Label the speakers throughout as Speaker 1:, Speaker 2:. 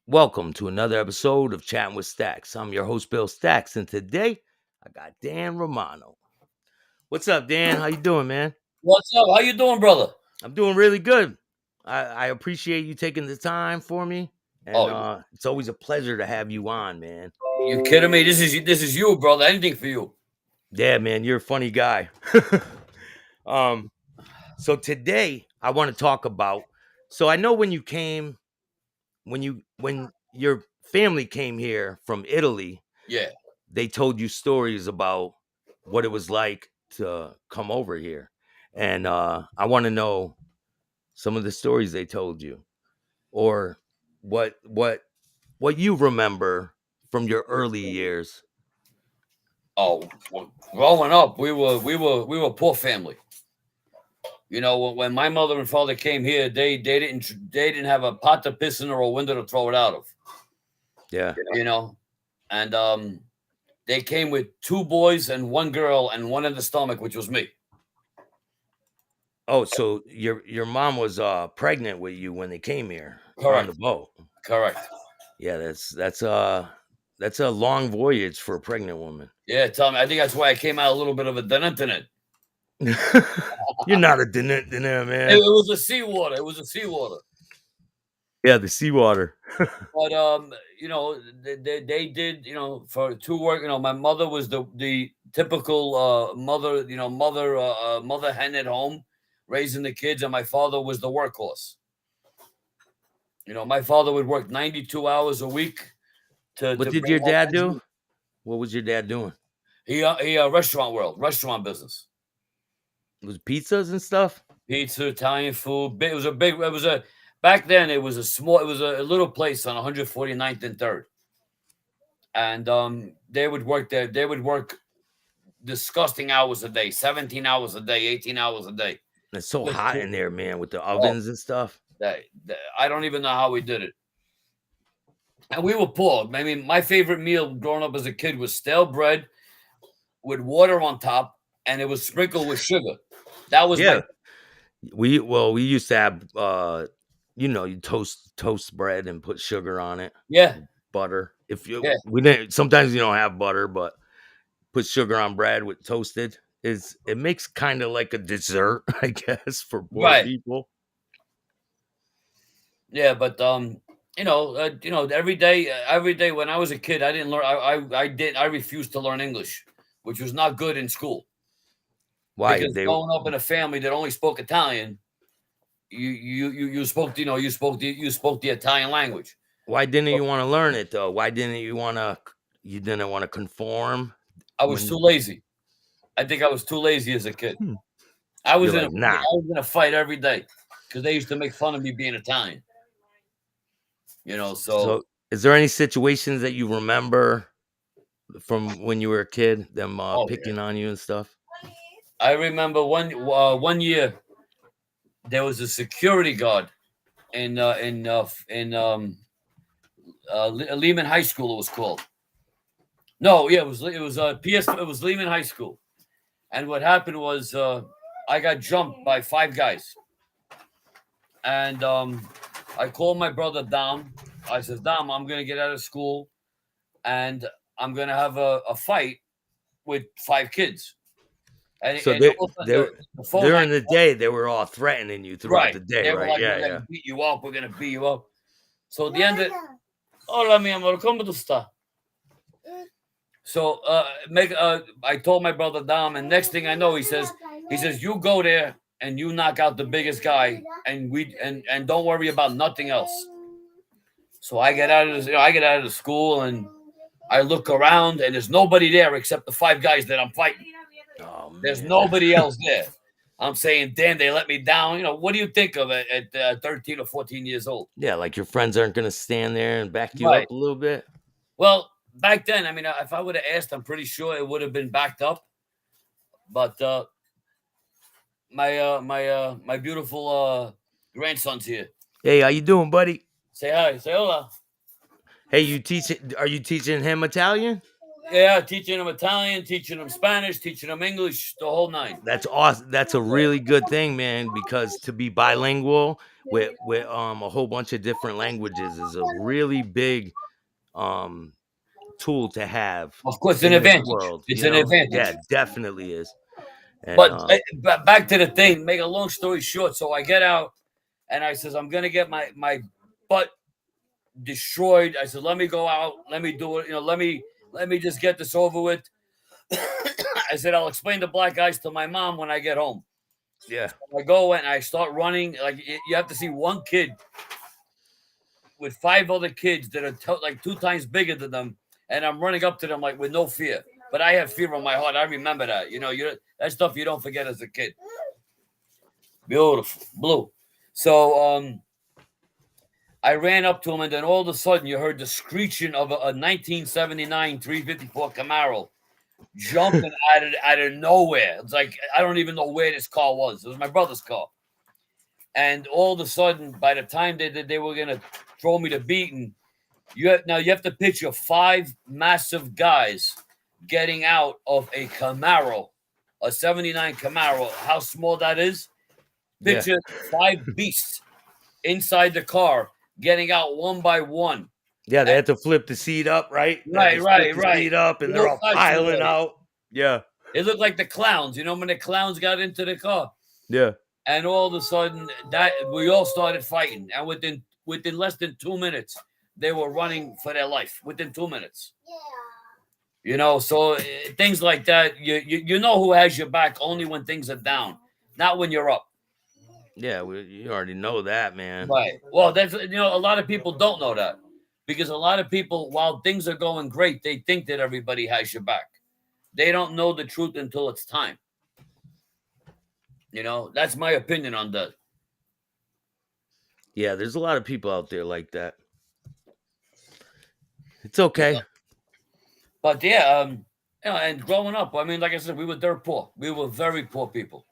Speaker 1: Welcome to another episode of Chatting with Staxx. I'm your host, Bill Staxx, and today I got Dan Romano. What's up, Dan? How you doing, man?
Speaker 2: What's up? How you doing, brother?
Speaker 1: I'm doing really good. I appreciate you taking the time for me, and
Speaker 2: Oh,
Speaker 1: it's always a pleasure to have you on, man.
Speaker 2: you kidding me? This is you, brother. Anything for you.
Speaker 1: Yeah, man, you're a funny guy. um, so today I want to talk about. So I know when you came, when your family came here from Italy,
Speaker 2: Yeah.
Speaker 1: they told you stories about what it was like to come over here. And I want to know some of the stories they told you or what you remember from your early years.
Speaker 2: Oh, well, growing up, we were a poor family. You know, when my mother and father came here, they didn't have a pot to piss in or a window to throw it out of.
Speaker 1: Yeah.
Speaker 2: You know, and they came with two boys and one girl and one in the stomach, which was me.
Speaker 1: Oh, so your mom was pregnant with you when they came here on the
Speaker 2: Correct.
Speaker 1: boat.
Speaker 2: Correct.
Speaker 1: Yeah, that's a long voyage for a pregnant woman.
Speaker 2: Yeah, tell me. I think that's why I came out a little bit of a dent in it.
Speaker 1: You're not a dinner,
Speaker 2: It
Speaker 1: man.
Speaker 2: was a seawater. It was a seawater.
Speaker 1: Yeah, the seawater.
Speaker 2: But they did, for to work. My mother was the typical mother, mother hen at home, raising the kids, and my father was the workhorse. My father would work 92 hours a week
Speaker 1: What
Speaker 2: to
Speaker 1: did
Speaker 2: bring
Speaker 1: your
Speaker 2: home
Speaker 1: dad do?
Speaker 2: pension.
Speaker 1: What was your dad doing?
Speaker 2: He restaurant business,
Speaker 1: It was pizzas and stuff?
Speaker 2: pizza, Italian food. It was a back then. It was a little place on 149th and Third, and they would work there. They would work disgusting hours a day, 17 hours a day, 18 hours a day.
Speaker 1: It's so
Speaker 2: Just
Speaker 1: hot
Speaker 2: to-
Speaker 1: in there, man, with the
Speaker 2: oh,
Speaker 1: ovens and stuff.
Speaker 2: I don't even know how we did it. And we were poor. I mean, my favorite meal growing up as a kid was stale bread with water on top, and it was sprinkled with sugar. That was my
Speaker 1: Yeah. We used to have you toast bread and put sugar on it,
Speaker 2: yeah,
Speaker 1: butter. If
Speaker 2: yeah,
Speaker 1: you we didn't sometimes you don't have butter, but put sugar on bread with toasted is it makes kind of like a dessert, I guess, for poor
Speaker 2: right,
Speaker 1: people.
Speaker 2: yeah. But every day when I was a kid, I didn't learn. I refused to learn English, which was not good in school
Speaker 1: Why?
Speaker 2: because
Speaker 1: They
Speaker 2: growing up in a family that only spoke Italian, you spoke the Italian language.
Speaker 1: why didn't
Speaker 2: So
Speaker 1: you want to learn it though? Why didn't you didn't want to conform
Speaker 2: I was too
Speaker 1: when
Speaker 2: lazy. I think I was too lazy as a kid.
Speaker 1: Hmm.
Speaker 2: I was
Speaker 1: You're
Speaker 2: in a
Speaker 1: like, nah.
Speaker 2: I was in a fight every day because they used to make fun of me being Italian. So
Speaker 1: So, is there any situations that you remember from when you were a kid, them
Speaker 2: oh yeah,
Speaker 1: picking on you and stuff?
Speaker 2: I remember one year there was a security guard in Lehman High School. It was called. No, yeah, it was Lehman High School. And what happened was I got jumped by five guys. And I called my brother Dom. I said, Dom, I'm going to get out of school and I'm going to have a fight with five kids.
Speaker 1: So
Speaker 2: And all of a sudden the phone
Speaker 1: during
Speaker 2: hangs
Speaker 1: the
Speaker 2: up.
Speaker 1: day they were all threatening you throughout
Speaker 2: Right.
Speaker 1: the day,
Speaker 2: They were
Speaker 1: right?
Speaker 2: like,
Speaker 1: Yeah,
Speaker 2: we're going to
Speaker 1: yeah.
Speaker 2: beat you up. We're going to beat you up. So at the end of Hola, mi amor, ¿cómo tú estás? So I told my brother Dom, and next thing I know, he says, you go there and you knock out the biggest guy, and don't worry about nothing else. So I get out of the school and I look around and there's nobody there except the five guys that I'm fighting.
Speaker 1: Oh
Speaker 2: There's
Speaker 1: man.
Speaker 2: nobody else there. I'm saying, damn, they let me down. What do you think of it at 13 or 14 years old?
Speaker 1: Yeah, like your friends aren't gonna stand there and back you
Speaker 2: Right.
Speaker 1: up a little bit.
Speaker 2: Well, back then, I mean, if I would have asked, I'm pretty sure it would have been backed up. But my beautiful grandson's here.
Speaker 1: Hey, how you doing, buddy?
Speaker 2: Say hi. Say hola.
Speaker 1: Hey, are you teaching him Italian?
Speaker 2: Yeah, teaching them Italian, teaching them Spanish, teaching them English, the whole nine.
Speaker 1: That's awesome. That's a
Speaker 2: Yeah.
Speaker 1: really good thing, man, because to be bilingual with a whole bunch of different languages is a really big um tool to have
Speaker 2: Of course, it's an
Speaker 1: in this
Speaker 2: advantage.
Speaker 1: world,
Speaker 2: It's
Speaker 1: you
Speaker 2: an
Speaker 1: know? Yeah,
Speaker 2: advantage.
Speaker 1: it definitely is. And
Speaker 2: But back to the thing. Make a long story short. So I get out and I says I'm gonna get my butt destroyed. I said, let me go out. Let me do it. Let me just get this over with. I said, I'll explain the black guys to my mom when I get home.
Speaker 1: yeah.
Speaker 2: So I go and I start running. Like you have to see one kid with five other kids that are like 2 times bigger than them, and I'm running up to them like with no fear. But I have fear in my heart. I remember that. That stuff you don't forget as a kid. Beautiful blue. So I ran up to him, and then all of a sudden, you heard the screeching of a 1979 354 Camaro jumping out of nowhere. It's like I don't even know where this car was. It was my brother's car. And all of a sudden, by the time they were gonna throw me to beating, you have to picture 5 massive guys getting out of a Camaro, a '79 Camaro. How small that is?
Speaker 1: Yeah.
Speaker 2: Picture 5 beasts inside the car getting out one by one.
Speaker 1: Yeah, they
Speaker 2: And,
Speaker 1: had to flip the seat up, right? They had to
Speaker 2: right,
Speaker 1: flip
Speaker 2: right,
Speaker 1: the
Speaker 2: right.
Speaker 1: seat up and they're
Speaker 2: Little
Speaker 1: all
Speaker 2: guys from
Speaker 1: piling
Speaker 2: there.
Speaker 1: out. Yeah.
Speaker 2: It looked like the clowns. You know when the clowns got into the car,
Speaker 1: Yeah.
Speaker 2: and all of a sudden that we all started fighting, and within less than 2 minutes, they were running for their life. Within 2 minutes. So things like that, you know who has your back only when things are down, not when you're up.
Speaker 1: Yeah, you already know that, man.
Speaker 2: Right. Well, that's a lot of people don't know that because a lot of people, while things are going great, they think that everybody has your back. They don't know the truth until it's time. That's my opinion on that.
Speaker 1: Yeah, there's a lot of people out there like that. It's
Speaker 2: You
Speaker 1: okay.
Speaker 2: know? But yeah, and growing up, I mean, like I said, we were dirt poor. We were very poor people,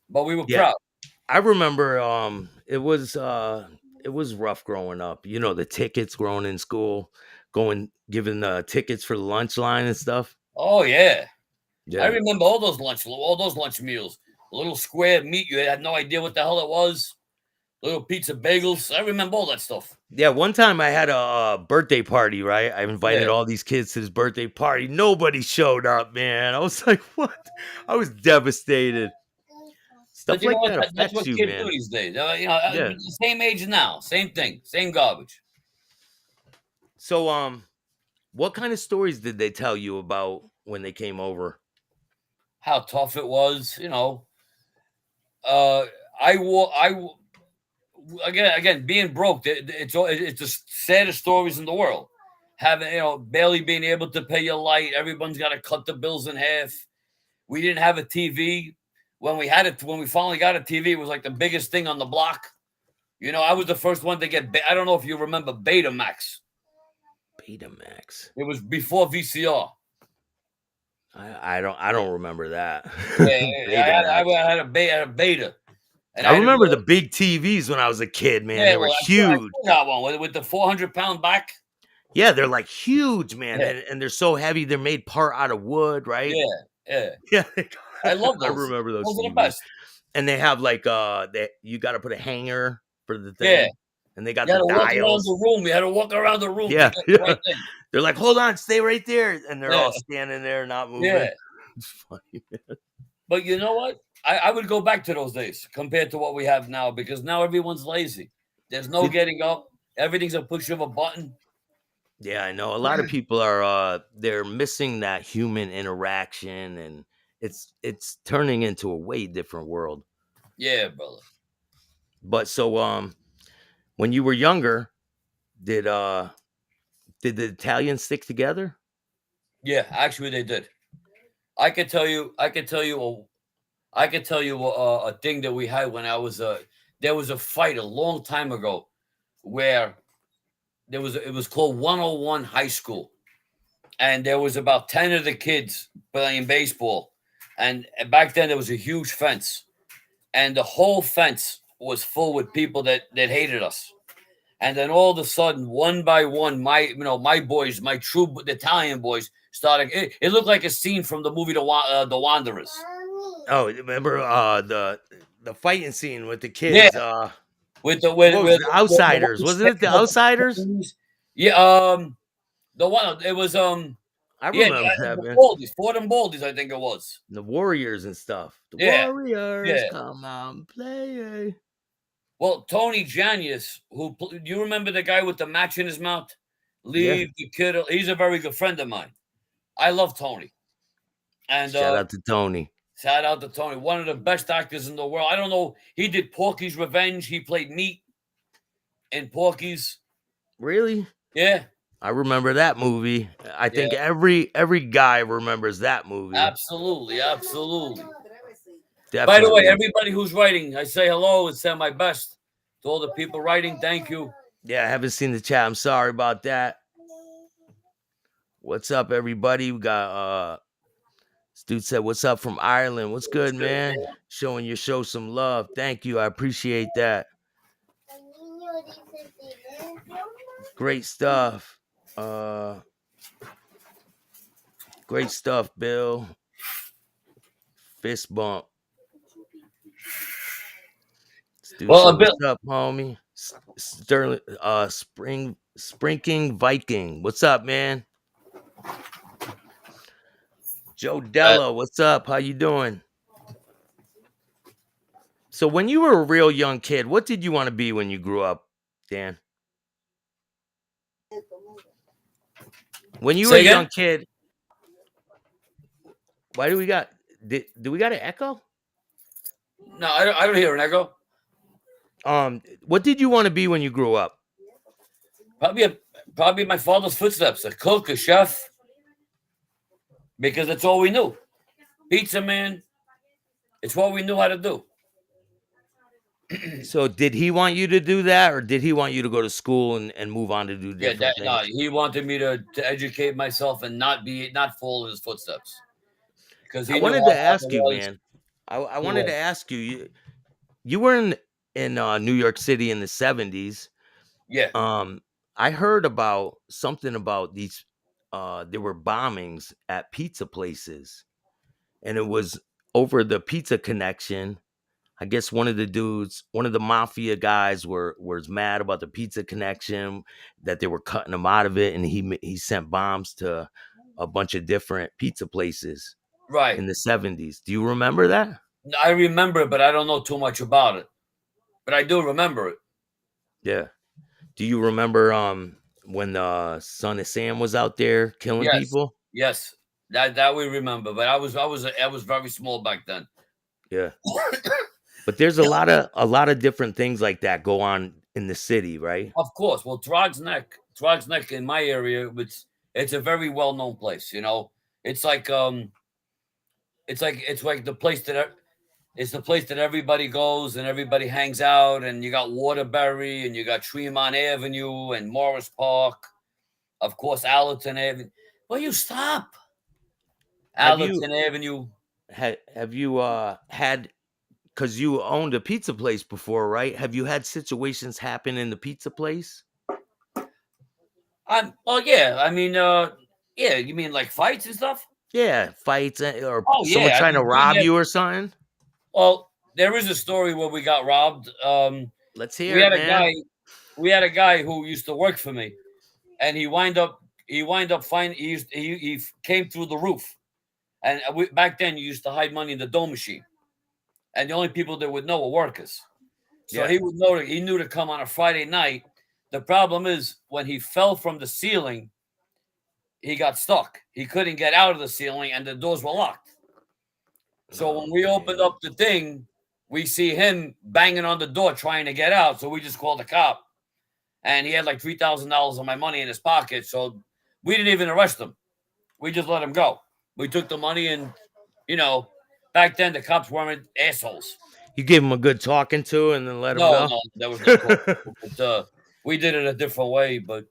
Speaker 2: but we were
Speaker 1: Yeah.
Speaker 2: proud.
Speaker 1: I remember it was rough growing up. You know, the tickets growing in school, giving tickets for the lunch line and stuff.
Speaker 2: Oh yeah, I
Speaker 1: Yeah.
Speaker 2: remember all those lunch meals. A little square meat, you had no idea what the hell it was. Little pizza bagels. I remember all that stuff.
Speaker 1: Yeah, one time I had a birthday party, right? I invited
Speaker 2: Yeah.
Speaker 1: all these kids to this birthday party. Nobody showed up, man. I was like, "What?" I was devastated.
Speaker 2: But
Speaker 1: Stuff
Speaker 2: you know
Speaker 1: like
Speaker 2: what?
Speaker 1: that
Speaker 2: That's
Speaker 1: affects
Speaker 2: what
Speaker 1: you,
Speaker 2: kids do
Speaker 1: man.
Speaker 2: these days.
Speaker 1: Yeah.
Speaker 2: Same age now, same thing, same garbage.
Speaker 1: So, what kind of stories did they tell you about when they came over?
Speaker 2: How tough it was, Uh, I wa- I wa- again being broke. It's the saddest stories in the world. Having barely being able to pay your light. Everyone's got to cut the bills in half. We didn't have a TV. When we had it, when we finally got a TV, it was like the biggest thing on the block. I was the first one to get. I don't know if you remember Betamax.
Speaker 1: Betamax.
Speaker 2: It was before VCR.
Speaker 1: I don't remember that.
Speaker 2: Yeah,
Speaker 1: Betamax.
Speaker 2: I had a beta, and
Speaker 1: I
Speaker 2: I had to
Speaker 1: remember the
Speaker 2: go.
Speaker 1: big TVs when I was a kid, man.
Speaker 2: Yeah,
Speaker 1: They were
Speaker 2: well, I
Speaker 1: huge.
Speaker 2: still got one with the 400-pound back.
Speaker 1: Yeah, they're like huge, man,
Speaker 2: Yeah,
Speaker 1: and they're so heavy. They're made part out of wood, right?
Speaker 2: yeah, yeah.
Speaker 1: Yeah,
Speaker 2: I love
Speaker 1: I
Speaker 2: those.
Speaker 1: remember those
Speaker 2: Those are the
Speaker 1: TVs.
Speaker 2: best.
Speaker 1: And they have like you got to put a hanger for the
Speaker 2: Yeah,
Speaker 1: thing, and they got
Speaker 2: you
Speaker 1: the
Speaker 2: had to walk around
Speaker 1: dials.
Speaker 2: the room. You had to walk around the room to
Speaker 1: Yeah,
Speaker 2: get the
Speaker 1: yeah.
Speaker 2: right thing.
Speaker 1: They're like, hold on, stay right there, and they're
Speaker 2: Yeah,
Speaker 1: all standing there, not moving.
Speaker 2: yeah.
Speaker 1: It's funny.
Speaker 2: But you know what? I would go back to those days compared to what we have now because now everyone's lazy. There's no
Speaker 1: Did,
Speaker 2: getting up. Everything's a push of a button.
Speaker 1: yeah, I know a lot of people are they're missing that human interaction, and it's turning into a way different world.
Speaker 2: Yeah, brother.
Speaker 1: But so when you were younger, did did the Italians stick together?
Speaker 2: Yeah, actually, they did. I could tell you. I could tell you a thing that we had when I was there was a fight a long time ago where it was called 101 High School, and there was about 10 of the kids playing baseball, and back then there was a huge fence, and the whole fence was full with people that hated us. And then all of a sudden, one by one, my boys, my true Italian boys, starting. It looked like a scene from the movie The Wanderers.
Speaker 1: Oh, remember the fighting scene with the
Speaker 2: Yeah,
Speaker 1: kids?
Speaker 2: with the
Speaker 1: What was it, the
Speaker 2: the
Speaker 1: Outsiders?
Speaker 2: one
Speaker 1: Wasn't it the
Speaker 2: sticking up the
Speaker 1: Outsiders?
Speaker 2: ponies. Yeah, the one it was
Speaker 1: I
Speaker 2: yeah,
Speaker 1: remember that,
Speaker 2: the
Speaker 1: man.
Speaker 2: Baldies, Ford and Baldies, I think it was.
Speaker 1: The Warriors and stuff. The
Speaker 2: Yeah,
Speaker 1: Warriors
Speaker 2: yeah.
Speaker 1: come out and play.
Speaker 2: Well, Tony Janius, you remember the guy with the match in his mouth?
Speaker 1: Yeah.
Speaker 2: Leave the kid. He's a very good friend of mine. I love Tony. And
Speaker 1: Shout out to Tony.
Speaker 2: shout out to Tony, one of the best actors in the world. I don't know. He did Porky's Revenge. He played Meat in Porky's.
Speaker 1: Really?
Speaker 2: Yeah,
Speaker 1: I remember that movie. I think
Speaker 2: yeah,
Speaker 1: every guy remembers that movie.
Speaker 2: absolutely, absolutely. By the way,
Speaker 1: Definitely.
Speaker 2: everybody who's writing, I say hello and send my best to all the people writing. Thank you.
Speaker 1: Yeah, I haven't seen the chat. I'm sorry about that. What's up, everybody? We got this dude said, "What's up from Ireland? What's good, man? Showing your show some love. Thank you. I appreciate that. Great stuff. Great stuff, Bill. Fist bump. This dude
Speaker 2: Well,
Speaker 1: said,
Speaker 2: a bit.
Speaker 1: "What's up, homie?" Sterling, Sprinking Viking. What's up, man? Joe Della, what's up? How you doing? So when you were a real young kid, what did you want to be when you grew up, Dan? When you were
Speaker 2: Say
Speaker 1: a young
Speaker 2: again?
Speaker 1: kid, why do we got do we got an echo?
Speaker 2: No, I don't hear an echo.
Speaker 1: What did you want to be when you grew up?
Speaker 2: Probably my father's footsteps, a cook, a chef, because that's all we knew. Pizza man, it's what we knew how to do.
Speaker 1: So did he want you to do that, or did he want you to go to school and move on to do
Speaker 2: Yeah,
Speaker 1: different
Speaker 2: no,
Speaker 1: things?
Speaker 2: he wanted me to educate myself and not follow his footsteps because
Speaker 1: I
Speaker 2: he knew
Speaker 1: wanted
Speaker 2: how
Speaker 1: to
Speaker 2: hard it
Speaker 1: ask you,
Speaker 2: was.
Speaker 1: man. I
Speaker 2: He
Speaker 1: wanted
Speaker 2: was
Speaker 1: to ask you. You were in New York City in the 70s.
Speaker 2: yeah,
Speaker 1: I heard about something about these. There were bombings at pizza places, and it was over the pizza connection. I guess one of the dudes, one of the mafia guys, was mad about the pizza connection, that they were cutting him out of it, and he sent bombs to a bunch of different pizza places
Speaker 2: right.
Speaker 1: in the 70s. Do you remember that?
Speaker 2: I remember it, but I don't know too much about it. But I do remember it.
Speaker 1: Yeah. Do you remember when the Son of Sam was out there killing
Speaker 2: Yes,
Speaker 1: people?
Speaker 2: yes, that we remember. But I was very small back then.
Speaker 1: Yeah. But there's a lot of different things like that go on in the city, right?
Speaker 2: Of course. Well, Trog's Neck in my area, it's a very well known place. You know, it's like it's like it's the place that everybody goes and everybody hangs out, and you got Waterbury and you got Tremont Avenue and Morris Park, of course, Allerton Avenue. Will you stop?
Speaker 1: Have you
Speaker 2: Allerton Avenue.
Speaker 1: have you had, because you owned a pizza place before, right? Have you had situations happen in the pizza place?
Speaker 2: Well, yeah. I mean, yeah. You mean like fights and stuff?
Speaker 1: Yeah, fights, or
Speaker 2: Oh
Speaker 1: someone
Speaker 2: yeah. I
Speaker 1: trying to
Speaker 2: mean, been
Speaker 1: rob
Speaker 2: there.
Speaker 1: you or something.
Speaker 2: Well, there is a story where we got robbed.
Speaker 1: Let's
Speaker 2: We
Speaker 1: hear it,
Speaker 2: had a
Speaker 1: man.
Speaker 2: guy. We had a guy who used to work for me, and he wind up finding he came through the roof. And back then, you used to hide money in the dough machine, and the only people that would know were workers. So
Speaker 1: Yeah.
Speaker 2: he would know. He knew to come on a Friday night. The problem is when he fell from the ceiling, he got stuck. He couldn't get out of the ceiling, and the doors were locked. So
Speaker 1: Oh
Speaker 2: when we opened
Speaker 1: man.
Speaker 2: up the thing, we see him banging on the door trying to get out. So we just called the cop, and he had like $3,000 of my money in his pocket. So we didn't even arrest him. We just let him go. We took the money, and you know, back then the cops weren't assholes.
Speaker 1: You give him a good talking to and then let him
Speaker 2: No,
Speaker 1: go.
Speaker 2: no, there was no talk. But, we did it a different way. But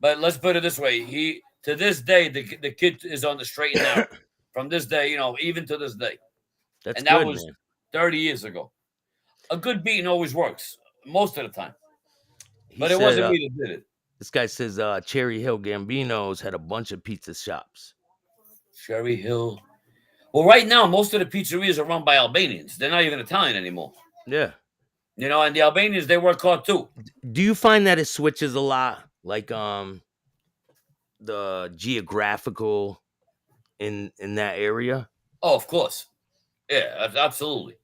Speaker 2: let's put it this way: he to this day the kid is on the straight and narrow. From this day, even to this day,
Speaker 1: That's
Speaker 2: and that
Speaker 1: good,
Speaker 2: was
Speaker 1: man.
Speaker 2: 30 years ago. A good beating always works most of the time,
Speaker 1: He
Speaker 2: but it
Speaker 1: said
Speaker 2: wasn't me that did it.
Speaker 1: This guy says Cherry Hill Gambino's had a bunch of pizza shops.
Speaker 2: Cherry Hill. Well, right now, most of the pizzerias are run by Albanians. They're not even Italian anymore.
Speaker 1: Yeah.
Speaker 2: And the Albanians, they work hard too.
Speaker 1: Do you find that it switches a lot, like the geographical in that area?
Speaker 2: Oh, of course. Yeah, absolutely.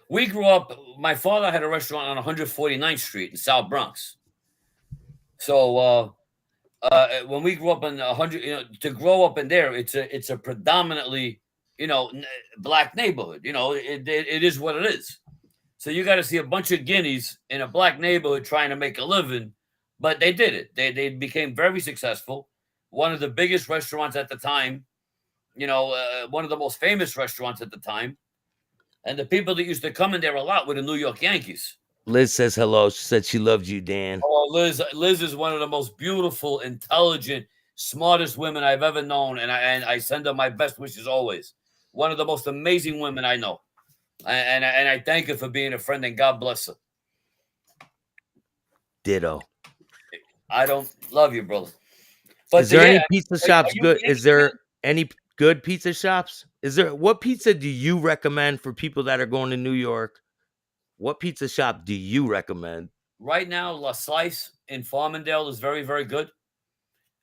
Speaker 2: We grew up, my father had a restaurant on 149th Street in South Bronx. So when we grew up in 100, to grow up in there, it's a predominantly, black neighborhood. It is what it is. So you got to see a bunch of guineas in a black neighborhood trying to make a living, but they did it. They became very successful. One of the biggest restaurants at the time, one of the most famous restaurants at the time. And the people that used to come in there a lot were the New York Yankees.
Speaker 1: Liz says hello. She said she loved you, Dan.
Speaker 2: Oh, Liz is one of the most beautiful, intelligent, smartest women I've ever known, and I send her my best wishes always. One of the most amazing women I know, and I thank her for being a friend, and God bless her.
Speaker 1: Ditto.
Speaker 2: I don't love you, brother. But
Speaker 1: Is there any pizza
Speaker 2: are
Speaker 1: shops
Speaker 2: you a
Speaker 1: good?
Speaker 2: Yankee
Speaker 1: Is there
Speaker 2: fan?
Speaker 1: any good pizza shops? What pizza do you recommend for people that are going to New York? What pizza shop do you recommend?
Speaker 2: Right now, La Slice in Farmingdale is very, very good.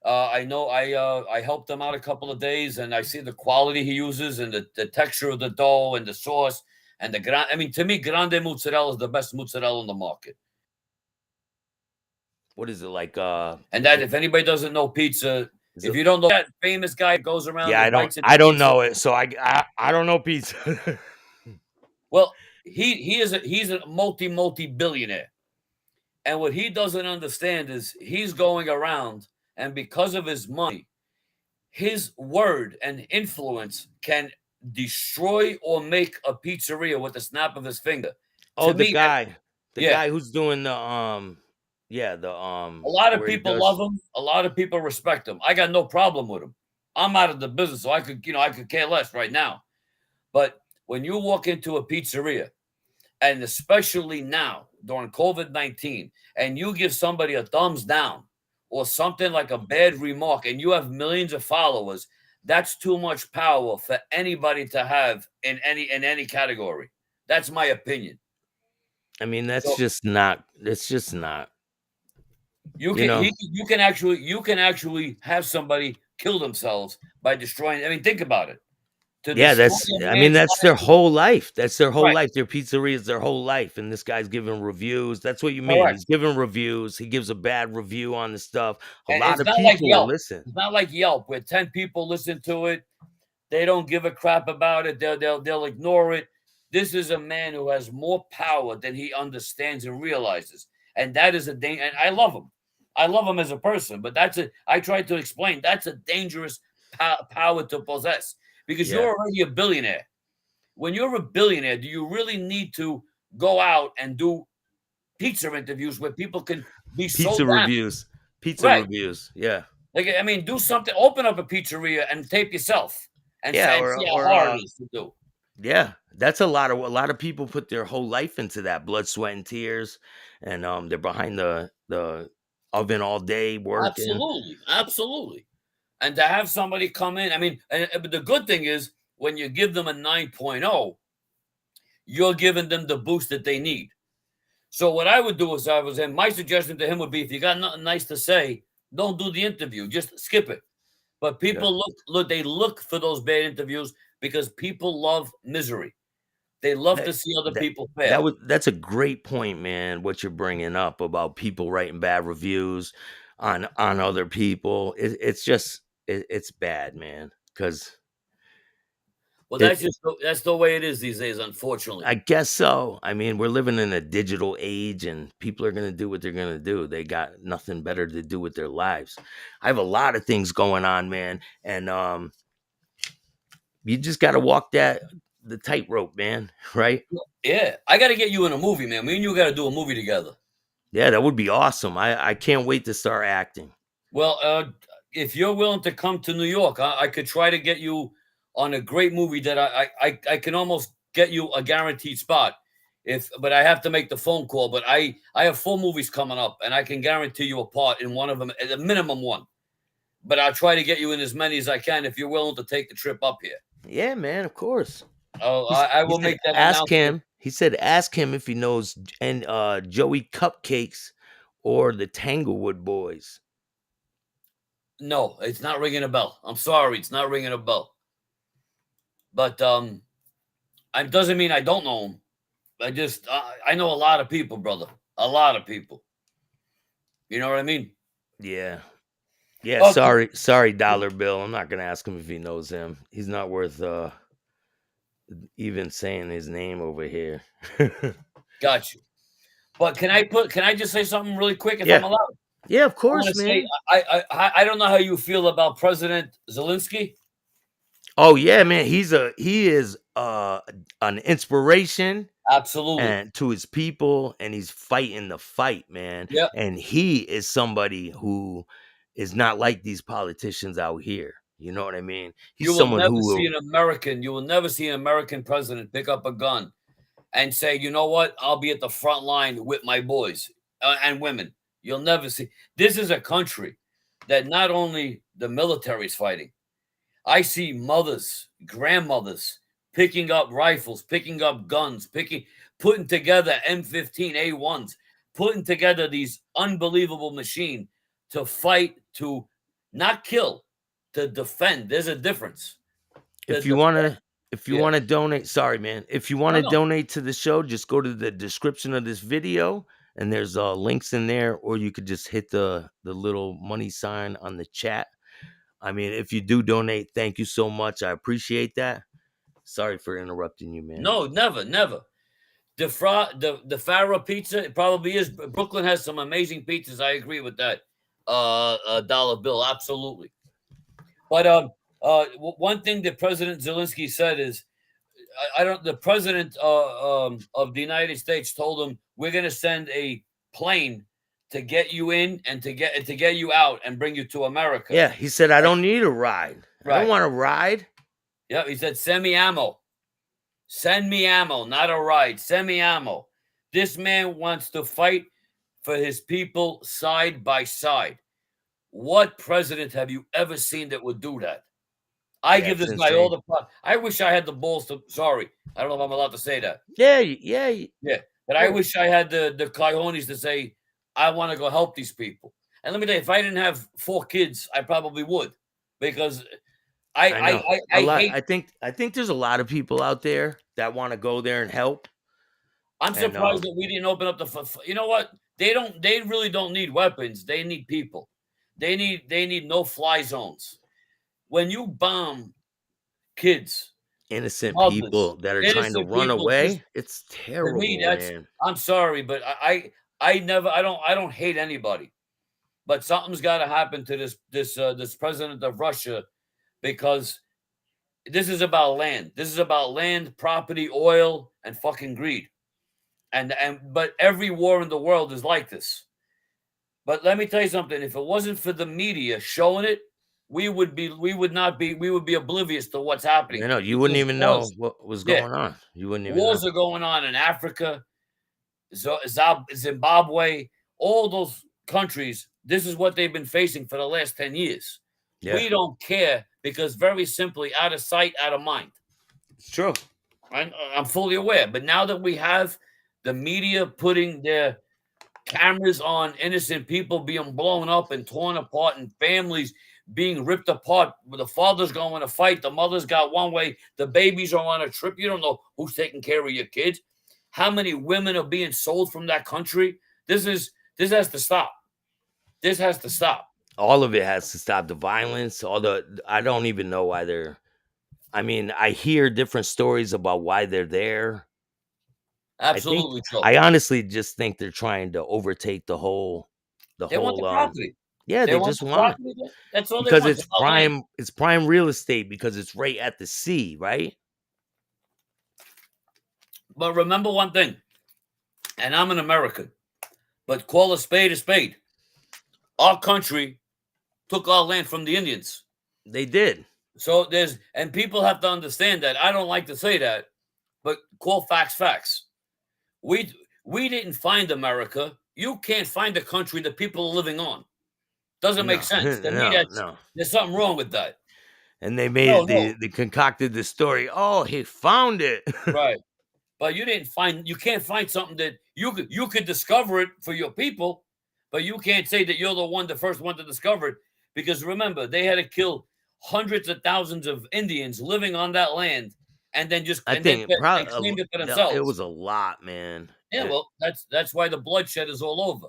Speaker 2: I know I helped him out a couple of days, and I see the quality he uses and the texture of the dough and the sauce and I mean, to me, grande mozzarella is the best mozzarella on the market.
Speaker 1: What is it like?
Speaker 2: And that, if anybody doesn't know pizza,
Speaker 1: Is
Speaker 2: if
Speaker 1: it,
Speaker 2: you don't know that famous guy that goes around
Speaker 1: yeah,
Speaker 2: and bites into
Speaker 1: I don't
Speaker 2: pizza,
Speaker 1: know it, so I don't know pizza.
Speaker 2: well, he's a multi billionaire, and what he doesn't understand is he's going around, and because of his money, his word and influence can destroy or make a pizzeria with the snap of his finger.
Speaker 1: Oh,
Speaker 2: To me,
Speaker 1: the
Speaker 2: yeah,
Speaker 1: guy who's doing the
Speaker 2: a lot of
Speaker 1: where he
Speaker 2: people love
Speaker 1: does.
Speaker 2: him. A lot of people respect him. I got no problem with him. I'm out of the business, so I could care less right now. But when you walk into a pizzeria, and especially now during COVID-19, and you give somebody a thumbs down or something like a bad remark, and you have millions of followers, that's too much power for anybody to have in any category. That's my opinion.
Speaker 1: I mean,
Speaker 2: So
Speaker 1: it's just not,
Speaker 2: you
Speaker 1: you
Speaker 2: can
Speaker 1: know.
Speaker 2: you can actually have somebody kill themselves by destroying. I mean, think about it. To
Speaker 1: Yeah,
Speaker 2: destroy
Speaker 1: that's
Speaker 2: a
Speaker 1: I mean,
Speaker 2: man's
Speaker 1: that's their
Speaker 2: life,
Speaker 1: whole life. That's their whole
Speaker 2: right?
Speaker 1: life. Their pizzeria is their whole life, and this guy's giving reviews. That's what you mean.
Speaker 2: Correct.
Speaker 1: He's giving reviews. He gives a bad review on the stuff. A
Speaker 2: And
Speaker 1: lot
Speaker 2: it's
Speaker 1: of
Speaker 2: not like
Speaker 1: people will
Speaker 2: Yelp.
Speaker 1: listen.
Speaker 2: It's not like Yelp where 10 people listen to it. They don't give a crap about it. They'll ignore it. This is a man who has more power than he understands and realizes, and that is a danger. And I love him. I love him as a person, but I tried to explain that's a dangerous power to possess because
Speaker 1: Yeah.
Speaker 2: you're already a billionaire. When you're a billionaire, do you really need to go out and do pizza interviews where people can be so
Speaker 1: Pizza
Speaker 2: damn
Speaker 1: reviews. Pizza
Speaker 2: right?
Speaker 1: reviews. Yeah.
Speaker 2: Like, I mean, do something. Open up a pizzeria and tape yourself and,
Speaker 1: Yeah,
Speaker 2: and see how hard it is to do.
Speaker 1: yeah, that's a lot of people put their whole life into that, blood, sweat, and tears, and they're behind the oven all day working.
Speaker 2: Absolutely, absolutely. And to have somebody come in, I mean, but the good thing is when you give them a 9.0, you're giving them the boost that they need. So what I would do is my suggestion to him would be if you got nothing nice to say, don't do the interview, just skip it. But
Speaker 1: Yeah.
Speaker 2: people they look for those bad interviews because people love misery. They love
Speaker 1: That
Speaker 2: to see other
Speaker 1: that
Speaker 2: people fail.
Speaker 1: that's a great point, man, what you're bringing up about people writing bad reviews on other people. It's just it's bad, man, 'cause
Speaker 2: Well,
Speaker 1: it
Speaker 2: that's the way it is these days, unfortunately.
Speaker 1: I guess so. I mean, we're living in a digital age and people are going to do what they're going to do. They got nothing better to do with their lives. I have a lot of things going on, man, and you just got to walk the tightrope, man, right?
Speaker 2: Yeah, I got to get you in a movie, man. Me and you got to do a movie together.
Speaker 1: Yeah, that would be awesome. I can't wait to start acting.
Speaker 2: Well, if you're willing to come to New York, I could try to get you on a great movie that I can almost get you a guaranteed spot. But I have to make the phone call. But I have 4 movies coming up, and I can guarantee you a part in one of them, at a minimum one. But I'll try to get you in as many as I can if you're willing to take the trip up here.
Speaker 1: Yeah, man, of course.
Speaker 2: Oh,
Speaker 1: He's,
Speaker 2: I
Speaker 1: he
Speaker 2: will
Speaker 1: said,
Speaker 2: make that
Speaker 1: ask
Speaker 2: announcement.
Speaker 1: him. He said, ask him if he knows and Joey Cupcakes or the Tanglewood Boys.
Speaker 2: No, it's not ringing a bell. I'm sorry, it's not ringing a bell. But it doesn't mean I don't know them. I know a lot of people, brother. A lot of people. You know what I mean?
Speaker 1: Yeah. Yeah,
Speaker 2: Okay,
Speaker 1: sorry, Dollar Bill. I'm not gonna ask him if he knows him. He's not worth even saying his name over here.
Speaker 2: got you. But can I just say something really quick if I'm
Speaker 1: Yeah.
Speaker 2: allowed?
Speaker 1: Yeah, of
Speaker 2: I want
Speaker 1: course,
Speaker 2: to say
Speaker 1: man.
Speaker 2: I don't know how you feel about President Zelensky.
Speaker 1: Oh yeah, man. He is an inspiration
Speaker 2: Absolutely.
Speaker 1: and to his people, and he's fighting the fight, man.
Speaker 2: Yep.
Speaker 1: And he is somebody who is not like these politicians out here. You know what I mean? He's someone who will.
Speaker 2: You will never see an American president pick up a gun and say, you know what, I'll be at the front line with my boys and women. You'll never see. This is a country that not only the military is fighting. I see mothers, grandmothers picking up rifles, picking up guns, putting together M15A1s, putting together these unbelievable machine to fight, to not kill, to defend. There's a difference. To
Speaker 1: If you
Speaker 2: defend.
Speaker 1: wanna if you
Speaker 2: Yeah.
Speaker 1: wanna donate, sorry, man. If you
Speaker 2: No,
Speaker 1: wanna
Speaker 2: no.
Speaker 1: donate to the show, just go to the description of this video and there's links in there, or you could just hit the little money sign on the chat. I mean, if you do donate, thank you so much. I appreciate that. Sorry for interrupting you, man.
Speaker 2: No, never, never. The Farah pizza, it probably is. Brooklyn has some amazing pizzas. I agree with that. Dollar bill, absolutely. But one thing that President Zelensky said is, I don't. The president of the United States told him, "We're going to send a plane to get you in and to get you out and bring you to America."
Speaker 1: Yeah, he said I don't need a ride. I don't
Speaker 2: Right.
Speaker 1: want to ride.
Speaker 2: Yeah. He said, "Send me ammo. Send me ammo, not a ride. Send me ammo." This man wants to fight for his people side by side. What president have you ever seen that would do that? I
Speaker 1: Yeah,
Speaker 2: give
Speaker 1: it's
Speaker 2: this guy all
Speaker 1: insane.
Speaker 2: the I wish I had the balls to. Sorry, I don't know if I'm allowed to say that.
Speaker 1: Yeah, yeah.
Speaker 2: Yeah, but I wish I had the cojones to say I want to go help these people. And let me tell you, if I didn't have 4 kids, I probably would, because
Speaker 1: I know. A
Speaker 2: I
Speaker 1: lot.
Speaker 2: hate.
Speaker 1: I think there's a lot of people out there that want to go there and help.
Speaker 2: I'm
Speaker 1: And
Speaker 2: surprised that we didn't open up the. You know what? They don't. They really don't need weapons. They need people. They need no fly zones. When you bomb kids,
Speaker 1: innocent
Speaker 2: mothers,
Speaker 1: people that are trying to
Speaker 2: innocent
Speaker 1: run
Speaker 2: people, just
Speaker 1: away, it's
Speaker 2: to me,
Speaker 1: terrible,
Speaker 2: that's.
Speaker 1: man.
Speaker 2: I'm sorry, but I never. I don't hate anybody, but something's got to happen to this president of Russia, because this is about land. This is about land, property, oil, and fucking greed. But every war in the world is like this. But let me tell you something. If it wasn't for the media showing it, we would be oblivious to what's happening,
Speaker 1: You know, you wouldn't
Speaker 2: because
Speaker 1: even know
Speaker 2: wars,
Speaker 1: what was
Speaker 2: yeah,
Speaker 1: going on. You wouldn't even know.
Speaker 2: wars are going on in Africa, Zimbabwe, all those countries. This is what they've been facing for the last 10 years.
Speaker 1: Yeah,
Speaker 2: We don't care because, very simply, out of sight, out of mind.
Speaker 1: it's true.
Speaker 2: I'm fully aware. But now that we have the media putting their cameras on innocent people being blown up and torn apart, and families being ripped apart, the father's going to fight, the mother's got one way, the babies are on a trip. You don't know who's taking care of your kids. How many women are being sold from that country? This has to stop. This has to stop.
Speaker 1: All of it has to stop. The violence, all the I don't even know why they're. I mean, I hear different stories about why they're there. I think
Speaker 2: Absolutely so.
Speaker 1: I honestly just think they're trying to overtake the
Speaker 2: They want the
Speaker 1: whole
Speaker 2: property.
Speaker 1: yeah,
Speaker 2: They
Speaker 1: they
Speaker 2: want
Speaker 1: just
Speaker 2: the
Speaker 1: want
Speaker 2: property. That's all they
Speaker 1: because
Speaker 2: want. It's about land.
Speaker 1: it's prime real estate because it's right at the sea, right?
Speaker 2: But remember one thing, and I'm an American, but call a spade a spade. Our country took our land from the Indians.
Speaker 1: They did.
Speaker 2: So and people have to understand that. I don't like to say that, but call facts facts. we didn't find America. You can't find a country that people are living on. Doesn't make
Speaker 1: No,
Speaker 2: sense to me.
Speaker 1: no, no.
Speaker 2: There's something wrong with that.
Speaker 1: And they
Speaker 2: No,
Speaker 1: made
Speaker 2: no,
Speaker 1: they concocted the story. Oh, he found it.
Speaker 2: right. But you didn't find. You can't find something that you could discover it for your people, but you can't say that you're the first one to discover it, because remember they had to kill hundreds of thousands of Indians living on that land, and then
Speaker 1: I think it
Speaker 2: and
Speaker 1: probably
Speaker 2: claimed it for
Speaker 1: it
Speaker 2: themselves.
Speaker 1: was a lot, man.
Speaker 2: Yeah, well, that's why the bloodshed is all over.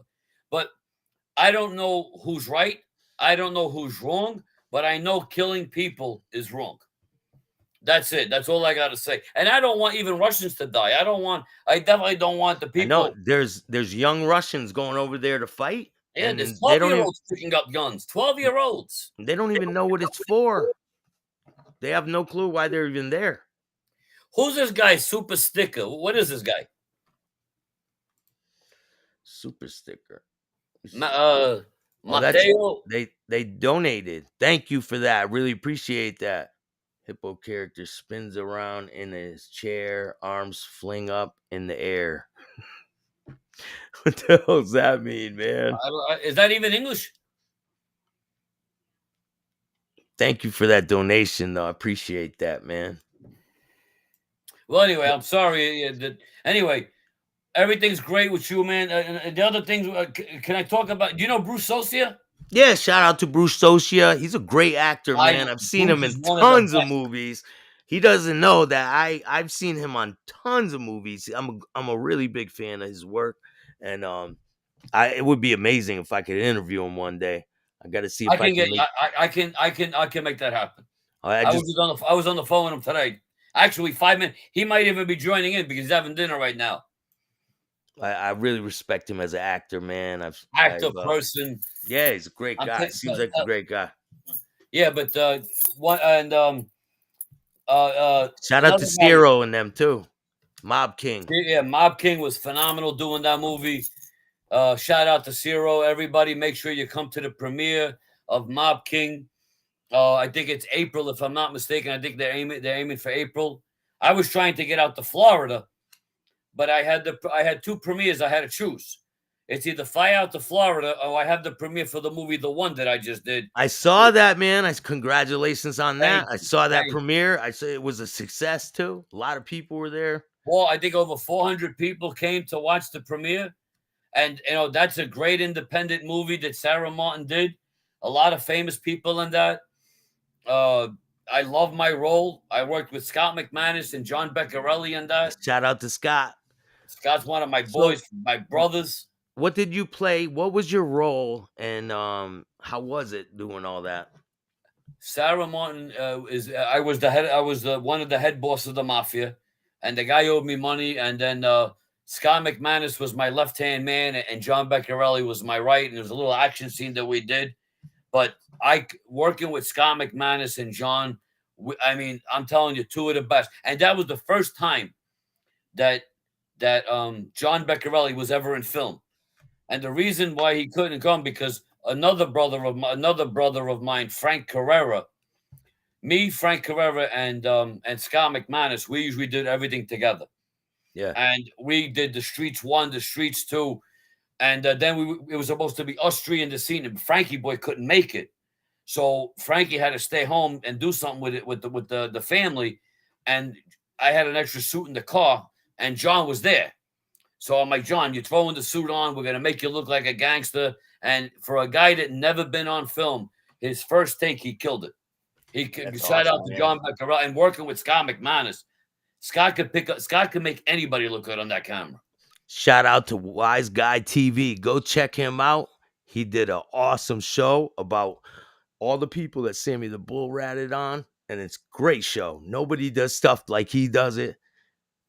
Speaker 2: But I don't know who's right. I don't know who's wrong, but I know killing people is wrong. That's it. That's all I got to say. And I don't want even Russians to die. I definitely don't want the
Speaker 1: I know
Speaker 2: people.
Speaker 1: there's young Russians going over there to fight,
Speaker 2: Yeah,
Speaker 1: and
Speaker 2: there's
Speaker 1: then
Speaker 2: 12-year-olds picking up guns. 12-year-olds.
Speaker 1: they don't even know what it's for. They have no clue why they're even there.
Speaker 2: Who's this guy, Super Sticker? What is this guy?
Speaker 1: Super sticker. Oh, that's
Speaker 2: Mateo.
Speaker 1: they donated. Thank you for that. Really appreciate that. Hippo character spins around in his chair, arms fling up in the air. What the hell does that mean, man?
Speaker 2: Is that even English?
Speaker 1: Thank you for that donation, though. I appreciate that, man.
Speaker 2: Well, anyway, I'm sorry. Anyway, everything's great with you, man. And the other things, can I talk about? Do you know Bruce Sosia?
Speaker 1: Yeah, shout out to Bruce Socia. He's a great actor,
Speaker 2: I
Speaker 1: man.
Speaker 2: know
Speaker 1: I've seen
Speaker 2: Bruce
Speaker 1: him
Speaker 2: is
Speaker 1: in
Speaker 2: one of the
Speaker 1: tons of
Speaker 2: best.
Speaker 1: movies. He doesn't know that I've seen him on tons of movies. I'm a really big fan of his work, and it would be amazing if I could interview him one day. I got to see
Speaker 2: I
Speaker 1: if I
Speaker 2: can
Speaker 1: can
Speaker 2: get.
Speaker 1: make.
Speaker 2: I can make that happen.
Speaker 1: I just
Speaker 2: I was on the phone with him today. Actually, 5 minutes. He might even be joining in because he's having dinner right now.
Speaker 1: I really respect him as an actor, man.
Speaker 2: Actor person.
Speaker 1: Yeah, he's a great
Speaker 2: I'm
Speaker 1: guy.
Speaker 2: t-
Speaker 1: Seems like a great guy.
Speaker 2: yeah, but one and
Speaker 1: Shout out to
Speaker 2: another guy.
Speaker 1: Ciro and them too. Mob King.
Speaker 2: Yeah, Mob King was phenomenal doing that movie. Shout out to Ciro. Everybody, make sure you come to the premiere of Mob King. I think it's April, if I'm not mistaken. I think they're aiming for April. I was trying to get out to Florida, but I had two premieres I had to choose. It's either fly out to Florida or I have the premiere for the movie The One that I just did.
Speaker 1: I saw that, man. Congratulations on
Speaker 2: Thank
Speaker 1: that. I
Speaker 2: you.
Speaker 1: saw that
Speaker 2: Thank you.
Speaker 1: premiere. I said it was a success too. A lot of people were there.
Speaker 2: Well, I think over 400 people came to watch the premiere. And, that's a great independent movie that Sarah Martin did. A lot of famous people in that. I love my role. I worked with Scott McManus and John Beccarelli in that.
Speaker 1: Shout out to Scott.
Speaker 2: Scott's one of my
Speaker 1: So,
Speaker 2: boys, my brothers.
Speaker 1: what did you play? What was your role, and how was it doing all that?
Speaker 2: Sarah Martin I was the head. I was one of the head boss of the mafia, and the guy owed me money. And then Scott McManus was my left hand man, and John Beccarelli was my right. And there was a little action scene that we did. But working with Scott McManus and John, I mean, I'm telling you, two of the best. And that was the first time that John Beccarelli was ever in film. And the reason why he couldn't come because another brother of mine, Frank Carrera, Frank Carrera, and Scott McManus, we usually did everything together.
Speaker 1: Yeah,
Speaker 2: And we did the Streets 1, the Streets 2, and then it was supposed to be us three in the scene, and Frankie boy couldn't make it, so Frankie had to stay home and do something with it with the family, and I had an extra suit in the car, and John was there. So I'm like, John, you're throwing the suit on. We're gonna make you look like a gangster. And for a guy that never been on film, his first take, he killed it.
Speaker 1: that's
Speaker 2: Shout
Speaker 1: awesome,
Speaker 2: out to
Speaker 1: man.
Speaker 2: John Beccarella and working with Scott McManus. Scott could make anybody look good on that camera.
Speaker 1: Shout out to Wise Guy TV. Go check him out. He did an awesome show about all the people that Sammy the Bull ratted on, and it's a great show. Nobody does stuff like he does it,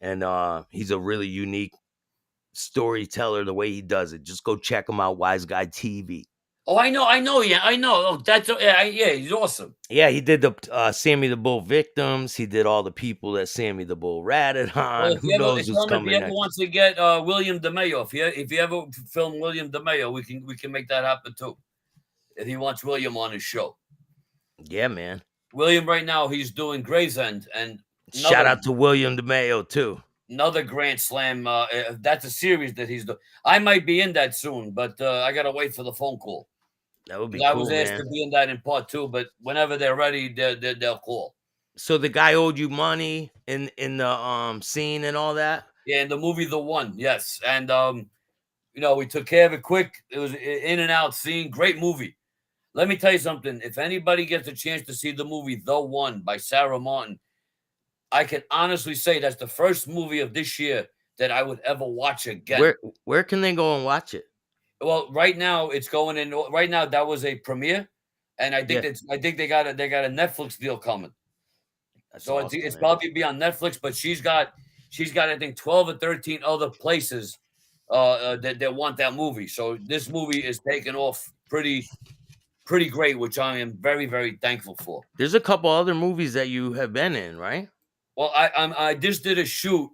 Speaker 1: and he's a really unique storyteller the way he does it. Just go check him out, Wise Guy TV.
Speaker 2: Oh, I know, yeah, I know. Oh, yeah, he's awesome.
Speaker 1: Yeah, he did the Sammy the Bull victims. He did all the people that Sammy the Bull ratted
Speaker 2: Well,
Speaker 1: on. Who knows who's
Speaker 2: if he
Speaker 1: coming
Speaker 2: ever
Speaker 1: next?
Speaker 2: wants to get William DeMayo, if you ever film William DeMayo, we can make that happen too. If he wants William on his show.
Speaker 1: Yeah, man.
Speaker 2: William right now he's doing Gray's End and
Speaker 1: Shout out to William DeMayo too.
Speaker 2: another Grand Slam. That's a series that he's doing. I might be in that soon, but I gotta wait for the phone call
Speaker 1: That would be
Speaker 2: because I was
Speaker 1: cool,
Speaker 2: asked to
Speaker 1: man.
Speaker 2: be in that in part two. But whenever they're ready, they'll call.
Speaker 1: So the guy owed you money in the scene and all that?
Speaker 2: Yeah, in the movie The One, yes, and we took care of it quick. It was in and out scene. Great movie. Let me tell you something. If anybody gets a chance to see the movie The One by Sarah Martin, I can honestly say that's the first movie of this year that I would ever watch again.
Speaker 1: Where can they go and watch it?
Speaker 2: Well, right now it's going in. Right now that was a premiere, and
Speaker 1: Yeah,
Speaker 2: I think they got a Netflix deal coming.
Speaker 1: that's
Speaker 2: So it's
Speaker 1: awesome, man.
Speaker 2: probably be on Netflix, but she's got I think 12 or 13 other places that want that movie. So this movie is taking off pretty great, which I am very very thankful for.
Speaker 1: There's a couple other movies that you have been in, right?
Speaker 2: Well, I just did a shoot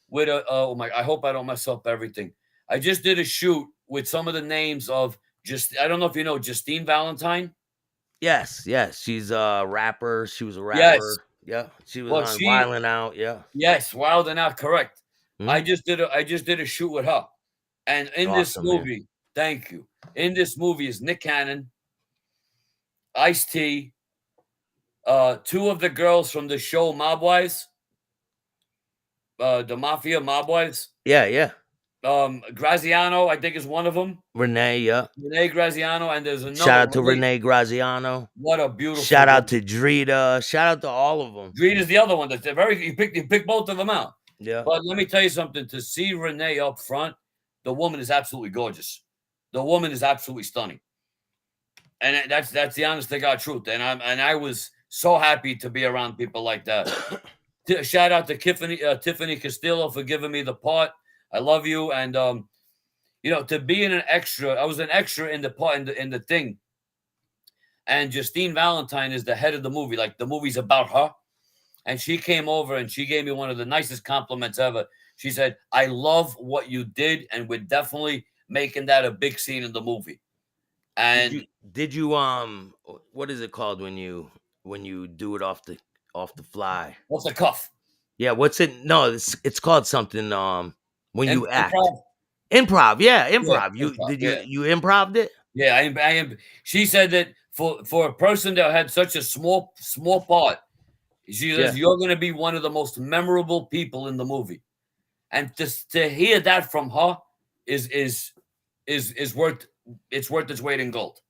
Speaker 2: with a oh my I hope I don't mess up everything. I just did a shoot with some of the names of just I don't know if you know Justine Valentine.
Speaker 1: Yes, yes. She's a rapper. She was a
Speaker 2: Yes.
Speaker 1: rapper. Yeah. She was
Speaker 2: Well,
Speaker 1: on Wildin' Out. Yeah.
Speaker 2: yes, Wild and Out, correct. I
Speaker 1: Hmm.
Speaker 2: just did a shoot with her. And in this
Speaker 1: Awesome, man.
Speaker 2: movie, thank you. In this movie is Nick Cannon, Ice T, two of the girls from the show Mob Wives, the Mafia Mob Wives.
Speaker 1: Yeah, yeah.
Speaker 2: Graziano, I think, is one of them.
Speaker 1: Renee, yeah.
Speaker 2: Renee Graziano, and there's
Speaker 1: Shout
Speaker 2: another
Speaker 1: out to
Speaker 2: Renee.
Speaker 1: Renee Graziano.
Speaker 2: What a beautiful
Speaker 1: Shout out
Speaker 2: woman.
Speaker 1: to Drita. Shout out to all of them.
Speaker 2: Green is the other one that's very. You picked both of them out.
Speaker 1: Yeah.
Speaker 2: But let me tell you something. To see Renee up front, the woman is absolutely gorgeous. The woman is absolutely stunning, and that's the honest to God truth. And I was so happy to be around people like that. Shout out to Tiffany Castillo for giving me the part. I love you, and to be in an extra. I was an extra in the part in the thing, and Justine Valentine is the head of the movie. Like the movie's about her. And she came over and she gave me one of the nicest compliments ever. She said, I love what you did, and we're definitely making that a big scene in the movie.
Speaker 1: Did you
Speaker 2: And
Speaker 1: did you what is it called when you do it off the fly?
Speaker 2: what's the cuff?
Speaker 1: Yeah, what's it? No, it's called something when you act.
Speaker 2: Improv?
Speaker 1: Improv, yeah,
Speaker 2: Yeah,
Speaker 1: improv. You
Speaker 2: improv.
Speaker 1: did
Speaker 2: Yeah.
Speaker 1: you improved it?
Speaker 2: Yeah. I am. She said that for a person that had such a small part, she
Speaker 1: Yeah.
Speaker 2: says, you're going to be one of the most memorable people in the movie. And to hear that from her is worth its weight in gold.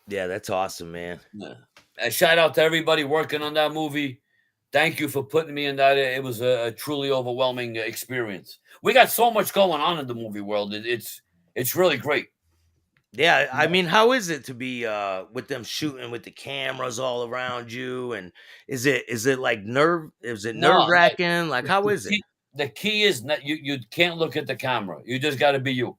Speaker 1: Yeah, that's awesome, man.
Speaker 2: Yeah. A shout out to everybody working on that movie. Thank you for putting me in that. It was a truly overwhelming experience. We got so much going on in the movie world. It's really great.
Speaker 1: Yeah,
Speaker 2: You
Speaker 1: I
Speaker 2: know?
Speaker 1: mean, how is it to be with them shooting with the cameras all around you? And is it like nerve
Speaker 2: No,
Speaker 1: wracking? Like,
Speaker 2: the,
Speaker 1: how
Speaker 2: the
Speaker 1: is it?
Speaker 2: key the key is not you can't look at the camera. You just got to be you.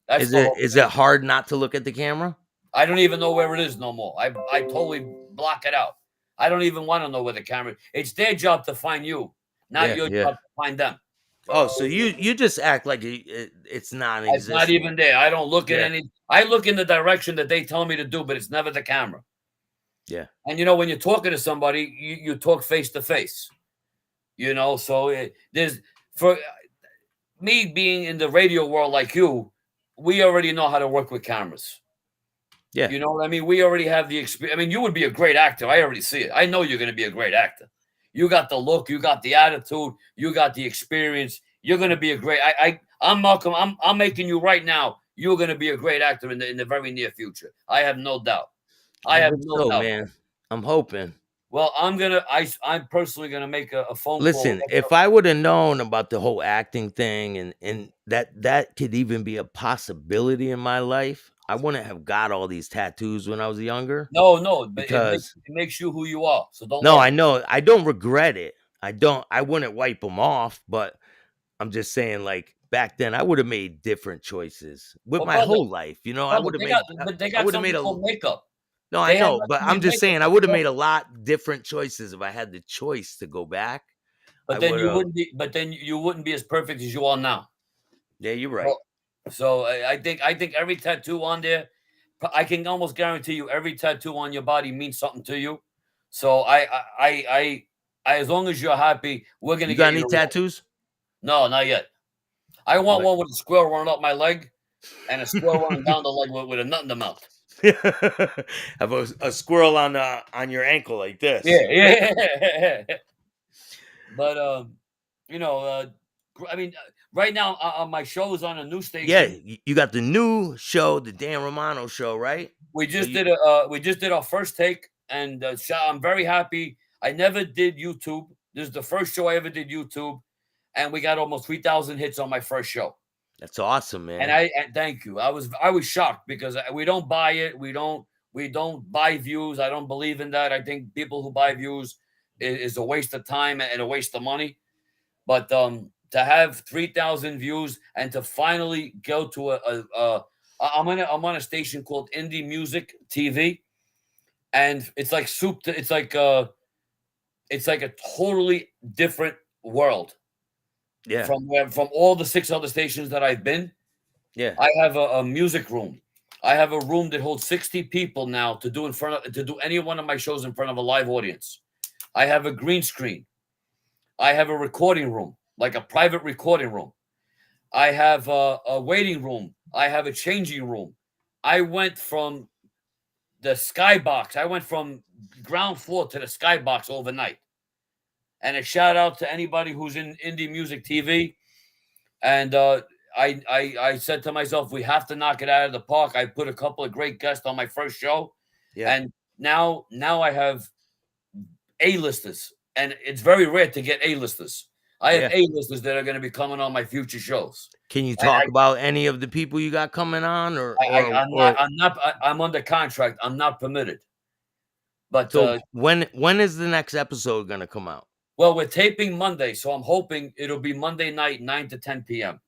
Speaker 2: That's
Speaker 1: Is
Speaker 2: the
Speaker 1: it
Speaker 2: whole
Speaker 1: is
Speaker 2: thing.
Speaker 1: it hard not to look at the camera?
Speaker 2: I don't even know where it is no more. I totally block it out. I don't even want to know where the camera. It's their job to find you, not
Speaker 1: Yeah,
Speaker 2: your
Speaker 1: yeah.
Speaker 2: job to find them.
Speaker 1: Oh, so you just act like it's
Speaker 2: It's not
Speaker 1: non-existent.
Speaker 2: even there. I don't look at
Speaker 1: Yeah,
Speaker 2: any. I look in the direction that they tell me to do, but it's never the camera.
Speaker 1: yeah,
Speaker 2: And when you're talking to somebody, you talk face to face. So there's for me being in the radio world like you, we already know how to work with cameras.
Speaker 1: yeah.
Speaker 2: You know what I mean? We already have the experience. I mean, you would be a great actor. I already see it. I know you're going to be a great actor. You got the look, you got the attitude, you got the experience. You're going to be a great. I'm Malcolm. I'm making you right now. You're going to be a great actor in the very near future. I have no doubt. I
Speaker 1: I
Speaker 2: have
Speaker 1: hope
Speaker 2: no
Speaker 1: so,
Speaker 2: doubt.
Speaker 1: man. I'm hoping.
Speaker 2: Well, I'm personally gonna make a phone call.
Speaker 1: Listen, if I would have known about the whole acting thing and that could even be a possibility in my life, I wouldn't have got all these tattoos when I was younger
Speaker 2: No, no, but it makes
Speaker 1: because
Speaker 2: it makes you who you are. So don't
Speaker 1: no,
Speaker 2: worry.
Speaker 1: I know I don't regret it. I wouldn't wipe them off, but I'm just saying like back then I would have made different choices with
Speaker 2: Well,
Speaker 1: my
Speaker 2: brother,
Speaker 1: whole life. I would have made
Speaker 2: they
Speaker 1: I
Speaker 2: got
Speaker 1: would have made
Speaker 2: something
Speaker 1: a
Speaker 2: called makeup.
Speaker 1: no, I
Speaker 2: They have
Speaker 1: know, but
Speaker 2: nothing
Speaker 1: I'm
Speaker 2: in
Speaker 1: just
Speaker 2: makeup.
Speaker 1: saying I would have made a lot different choices if I had the choice to go back. I
Speaker 2: But then
Speaker 1: would
Speaker 2: you
Speaker 1: have.
Speaker 2: wouldn't be. But then you wouldn't be as perfect as you are now.
Speaker 1: Yeah, you're right.
Speaker 2: So, so I think every tattoo on there, I can almost guarantee you every tattoo on your body means something to you. So as long as you're happy, we're gonna
Speaker 1: You got
Speaker 2: get you
Speaker 1: any
Speaker 2: to roll.
Speaker 1: tattoos?
Speaker 2: No, not yet. I want
Speaker 1: But
Speaker 2: one with a squirrel running up my leg and a squirrel running down the leg with a nut in the mouth.
Speaker 1: have a squirrel on your ankle like
Speaker 2: Yeah,
Speaker 1: this.
Speaker 2: yeah. But you know, I mean, right now my show is on a new
Speaker 1: Yeah,
Speaker 2: station.
Speaker 1: you got the new show, the Dan Romano Show, right? So you
Speaker 2: We just did our first take, and I'm very happy. I never did YouTube. This is the first show I ever did YouTube, and we got almost 3,000 hits on my first show.
Speaker 1: that's awesome,
Speaker 2: And
Speaker 1: man.
Speaker 2: thank you. I was shocked because we don't buy it. We don't buy views. I don't believe in that. I think people who buy views is a waste of time and a waste of money. But to have 3,000 views and to finally go to I'm on a station called Indie Music TV, and it's like it's like a totally different world
Speaker 1: Yeah,
Speaker 2: from all the 6 other stations that I've been.
Speaker 1: yeah,
Speaker 2: I have a music room. I have a room that holds 60 people now to do any one of my shows in front of a live audience. I have a green screen. I have a recording room, like a private recording room. I have a waiting room. I have a changing room. I went from the skybox. I went from ground floor to the skybox overnight. And a shout out to anybody who's in indie music TV. And I said to myself, we have to knock it out of the park. I put a couple of great guests on my first show,
Speaker 1: yeah,
Speaker 2: and now I have A-listers, and it's very rare to get A-listers. I have
Speaker 1: yeah.
Speaker 2: A-listers that are going to be coming on my future shows.
Speaker 1: Can you
Speaker 2: And
Speaker 1: talk about any of the people you got coming on,
Speaker 2: I'm under contract. I'm not permitted. But
Speaker 1: so when is the next episode gonna come out?
Speaker 2: well, we're taping Monday, so I'm hoping it'll be Monday night, 9 to 10 p.m.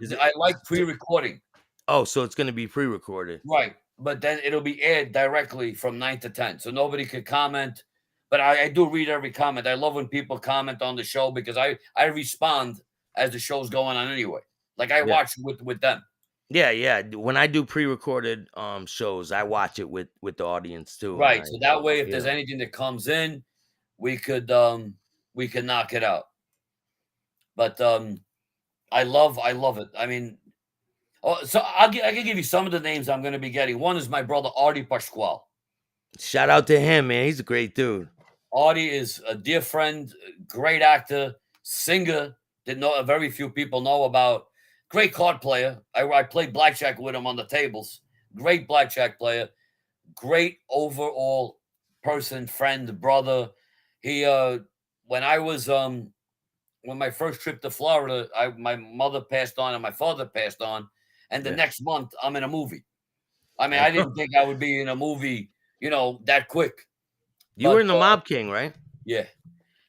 Speaker 1: Is it
Speaker 2: I like pre-recording.
Speaker 1: Oh, so it's gonna be pre-recorded.
Speaker 2: Right. But then it'll be aired directly from 9 to 10. So nobody could comment. But I do read every comment. I love when people comment on the show because I respond as the show's going on anyway. Like I
Speaker 1: Yeah.
Speaker 2: watch with them.
Speaker 1: Yeah, yeah. When I do pre-recorded shows, I watch it with the audience too. And
Speaker 2: Right. So that way if
Speaker 1: you
Speaker 2: there's
Speaker 1: know,
Speaker 2: anything that comes in, we could knock it out. But I love it. I mean, oh, so I can give you some of the names I'm going to be getting. One is my brother Artie Pasquale.
Speaker 1: shout out to him, man. He's a great dude.
Speaker 2: Artie is a dear friend, great actor, singer that very few people know about. Great card player. I played blackjack with him on the tables. Great blackjack player. Great overall person, friend, brother. He when I was when my first trip to Florida, my mother passed on and my father passed on, and the
Speaker 1: Yeah.
Speaker 2: next month I'm in a movie. I mean,
Speaker 1: I
Speaker 2: I
Speaker 1: know.
Speaker 2: didn't think I would be in a movie, that quick.
Speaker 1: You were
Speaker 2: But
Speaker 1: in the Mob King, right?
Speaker 2: yeah,
Speaker 1: Do you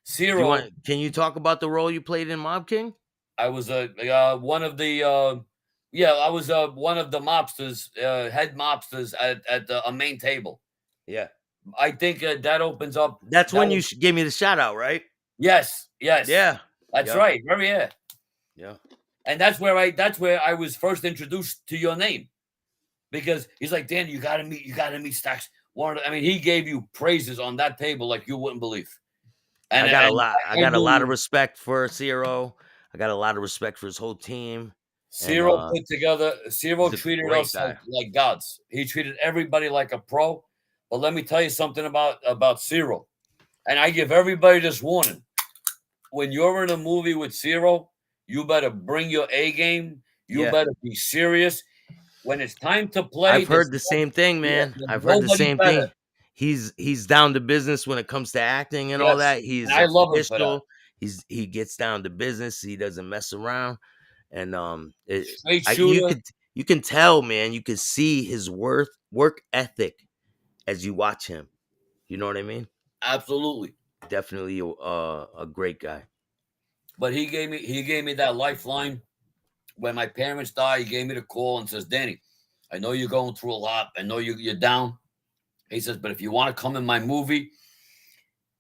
Speaker 2: Zero.
Speaker 1: want? Can you talk about the role you played in Mob King?
Speaker 2: I was one of the I was one of the mobsters, head mobsters at a main table.
Speaker 1: Yeah.
Speaker 2: I think that opens up.
Speaker 1: That's
Speaker 2: That
Speaker 1: when you
Speaker 2: was
Speaker 1: gave me the shout out, right?
Speaker 2: yes, yes,
Speaker 1: Yeah.
Speaker 2: that's
Speaker 1: Yep.
Speaker 2: right, very yeah.
Speaker 1: Yeah.
Speaker 2: And that's where I was first introduced to your name because he's like, Dan, you gotta meet Staxx. I mean, he gave you praises on that table like you wouldn't believe. And
Speaker 1: I
Speaker 2: I
Speaker 1: got a lot of
Speaker 2: knew
Speaker 1: respect for Zero. I got a lot of respect for his whole team. And
Speaker 2: Zero
Speaker 1: he's a
Speaker 2: treated
Speaker 1: great
Speaker 2: us
Speaker 1: guy.
Speaker 2: like gods. He treated everybody like a pro. But let me tell you something about Zero. And I give everybody this warning. When you're in a movie with Zero, you better bring your A game. You
Speaker 1: Yeah.
Speaker 2: better be serious. When it's time to play,
Speaker 1: I've heard the same thing, man.
Speaker 2: there's
Speaker 1: I've heard the
Speaker 2: nobody
Speaker 1: same
Speaker 2: better.
Speaker 1: thing. He's down to business when it comes to acting and all
Speaker 2: Yes.
Speaker 1: that.
Speaker 2: And
Speaker 1: He's
Speaker 2: I love him for that.
Speaker 1: official. He gets down to business. He doesn't mess around. And
Speaker 2: Straight
Speaker 1: I
Speaker 2: shooter.
Speaker 1: you can tell, man. You can see his work ethic as you watch him. You know what I mean?
Speaker 2: Absolutely.
Speaker 1: Definitely a great guy.
Speaker 2: But he gave me that lifeline. When my parents died, he gave me the call and says, Danny, I know you're going through a lot. I know you're down. He says, but if you want to come in my movie,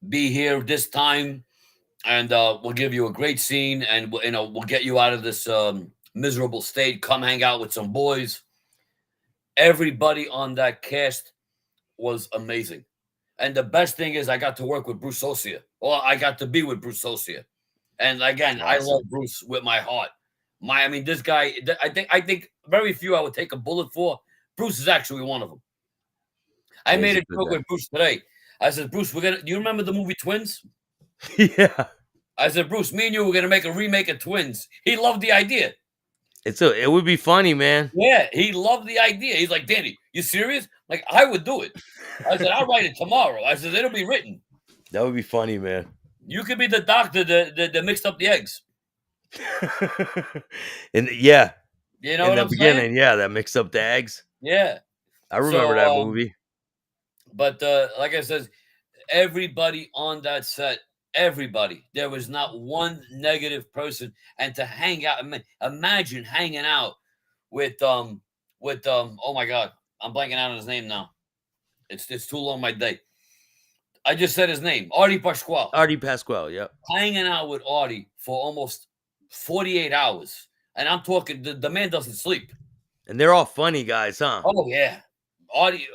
Speaker 2: be here this time, and we'll give you a great scene, and we'll get you out of this miserable state. Come hang out with some boys. Everybody on that cast was amazing, and the best thing is I got to work with Bruce Sosia. Well, I got to be with Bruce Sosia, And
Speaker 1: That's
Speaker 2: again, I love
Speaker 1: awesome.
Speaker 2: Bruce with my heart. I mean, this guy. I think very few I would take a bullet for. Bruce is actually one of them. I
Speaker 1: Yeah, he's
Speaker 2: made
Speaker 1: a
Speaker 2: a
Speaker 1: good
Speaker 2: joke
Speaker 1: guy.
Speaker 2: with Bruce today. I said, Bruce, we're gonna. Do you remember the movie Twins?
Speaker 1: Yeah.
Speaker 2: I said, Bruce, me and you were gonna make a remake of Twins. He loved the idea.
Speaker 1: It would be funny, man.
Speaker 2: Yeah, he loved the idea. He's like, Danny, you serious? Like, I would do it. I said, I'll write it tomorrow. I said, it'll be written.
Speaker 1: That would be funny, man.
Speaker 2: You could be the doctor that mixed up the eggs.
Speaker 1: And yeah,
Speaker 2: You know
Speaker 1: in
Speaker 2: what
Speaker 1: the
Speaker 2: I'm saying?
Speaker 1: beginning, yeah, that mixed up the eggs.
Speaker 2: Yeah.
Speaker 1: I remember
Speaker 2: So,
Speaker 1: that movie.
Speaker 2: but like I said, everybody on that set, everybody, there was not one negative person. And to hang out, imagine hanging out with oh my god, I'm blanking out on his name now. It's too long my day. I just said his name, Artie Pasquale.
Speaker 1: Artie Pasquale, yep.
Speaker 2: Hanging out with Artie for almost 48 hours. And I'm talking, the man doesn't sleep.
Speaker 1: And they're all funny guys, huh?
Speaker 2: Oh, yeah. Artie,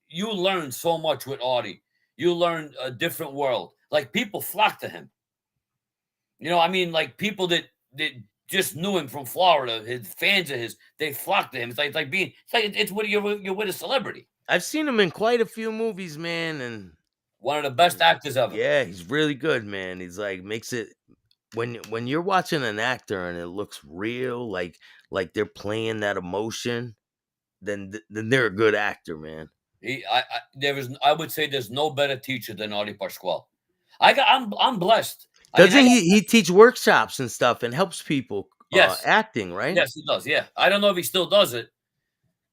Speaker 2: you learn so much with Artie. You learn a different world. Like, people flock to him. You know, I mean, like, people that just knew him from Florida, his fans of his, they flock to him. It's when you're with a celebrity.
Speaker 1: I've seen him in quite a few movies, man, and
Speaker 2: One of the best actors ever.
Speaker 1: yeah, he's really good, man. He's like makes it when you're watching an actor and it looks real, like they're playing that emotion, then they're a good actor, man.
Speaker 2: I would say there's no better teacher than Artie Pasquale. I'm blessed. I mean,
Speaker 1: Doesn't he teach workshops and stuff and helps people
Speaker 2: yes,
Speaker 1: acting, right?
Speaker 2: yes, he does. Yeah, I don't know if he still does it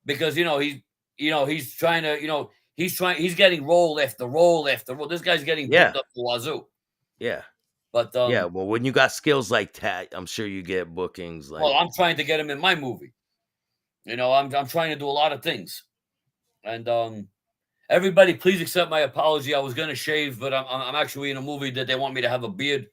Speaker 2: because he's trying to he's getting role after role after role. This guy's getting
Speaker 1: Yeah.
Speaker 2: booked up to wazoo.
Speaker 1: Yeah.
Speaker 2: But
Speaker 1: Yeah, well, when you got skills like that, I'm sure you get bookings
Speaker 2: well,
Speaker 1: like
Speaker 2: I'm trying to get him in my movie. I'm trying to do a lot of things, and everybody, please accept my apology. I was going to shave, but I'm actually in a movie that they want me to have a beard,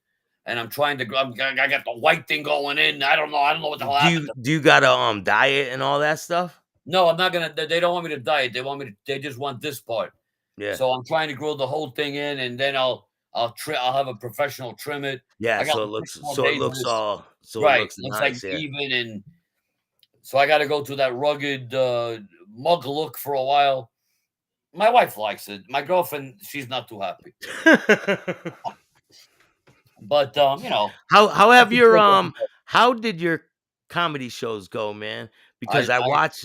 Speaker 2: and I'm trying to. I got the white thing going in. I don't know. I don't know what the hell happened.
Speaker 1: do you got a diet and all that stuff?
Speaker 2: No, I'm not gonna. They don't want me to diet. They want me to. They just want this part.
Speaker 1: Yeah.
Speaker 2: So I'm trying to grow the whole thing in, and then I'll have a professional trim it.
Speaker 1: Yeah,
Speaker 2: I got
Speaker 1: so
Speaker 2: like 6 more days of this.
Speaker 1: it
Speaker 2: Right,
Speaker 1: looks
Speaker 2: looks like
Speaker 1: nice, yeah.
Speaker 2: even, and so I got to go to that rugged mug look for a while. My wife likes it. My girlfriend, she's not too happy. But
Speaker 1: How
Speaker 2: I
Speaker 1: have
Speaker 2: can
Speaker 1: your
Speaker 2: take it.
Speaker 1: how did your comedy shows go, man? Because
Speaker 2: I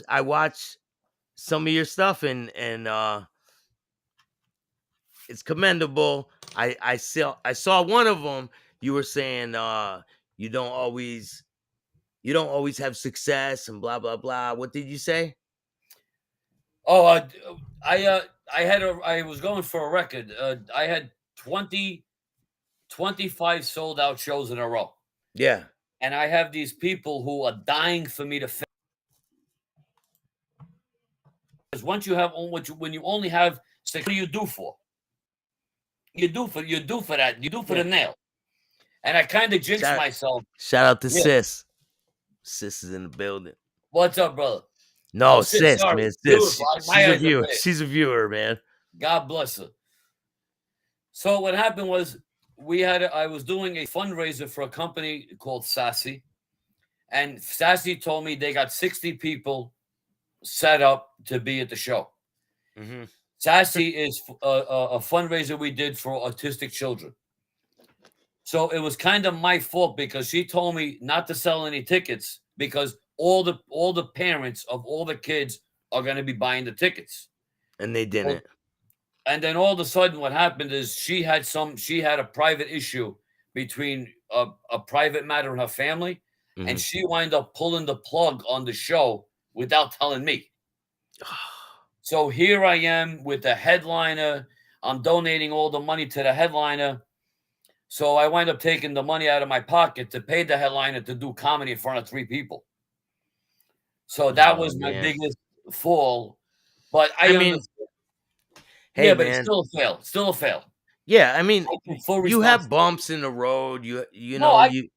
Speaker 1: I watch some of your stuff and it's commendable. I saw one of them. You were saying you don't always you don't always have success and blah blah blah. What did you say?
Speaker 2: oh I was going for a record. I had 25 sold out shows in a row,
Speaker 1: Yeah.
Speaker 2: and I have these people who are dying for me to. Because once you have when you only have six, what do you do for? You do for that. You do for
Speaker 1: Yeah.
Speaker 2: the nail. And I kind of jinxed
Speaker 1: Shout,
Speaker 2: myself.
Speaker 1: shout out to
Speaker 2: Yeah.
Speaker 1: Sis. Sis is in the building.
Speaker 2: What's up, brother?
Speaker 1: No,
Speaker 2: Sis,
Speaker 1: Sis,
Speaker 2: sorry.
Speaker 1: man. Sis.
Speaker 2: Beautiful. My
Speaker 1: She's a
Speaker 2: eyes are
Speaker 1: viewer.
Speaker 2: big.
Speaker 1: She's a viewer, man.
Speaker 2: God bless her. So what happened was I was doing a fundraiser for a company called Sassy, and Sassy told me they got 60 people set up to be at the show.
Speaker 1: Mm-hmm.
Speaker 2: Sassy is a fundraiser we did for autistic children. So it was kind of my fault because she told me not to sell any tickets because all the parents of all the kids are going to be buying the tickets.
Speaker 1: And they didn't.
Speaker 2: And then all of a sudden, what happened is she had a private issue between a private matter in her family,
Speaker 1: Mm-hmm.
Speaker 2: and she wound up pulling the plug on the show without telling me. So here I am with the headliner. I'm donating all the money to the headliner. So I wind up taking the money out of my pocket to pay the headliner to do comedy in front of 3 people. So that was my biggest fall. But I
Speaker 1: mean,
Speaker 2: understand.
Speaker 1: hey,
Speaker 2: Yeah, but
Speaker 1: man.
Speaker 2: it's still a fail. Still a fail.
Speaker 1: Yeah, I mean,
Speaker 2: Full
Speaker 1: you have
Speaker 2: responsibility.
Speaker 1: bumps in the road. You
Speaker 2: No,
Speaker 1: know, you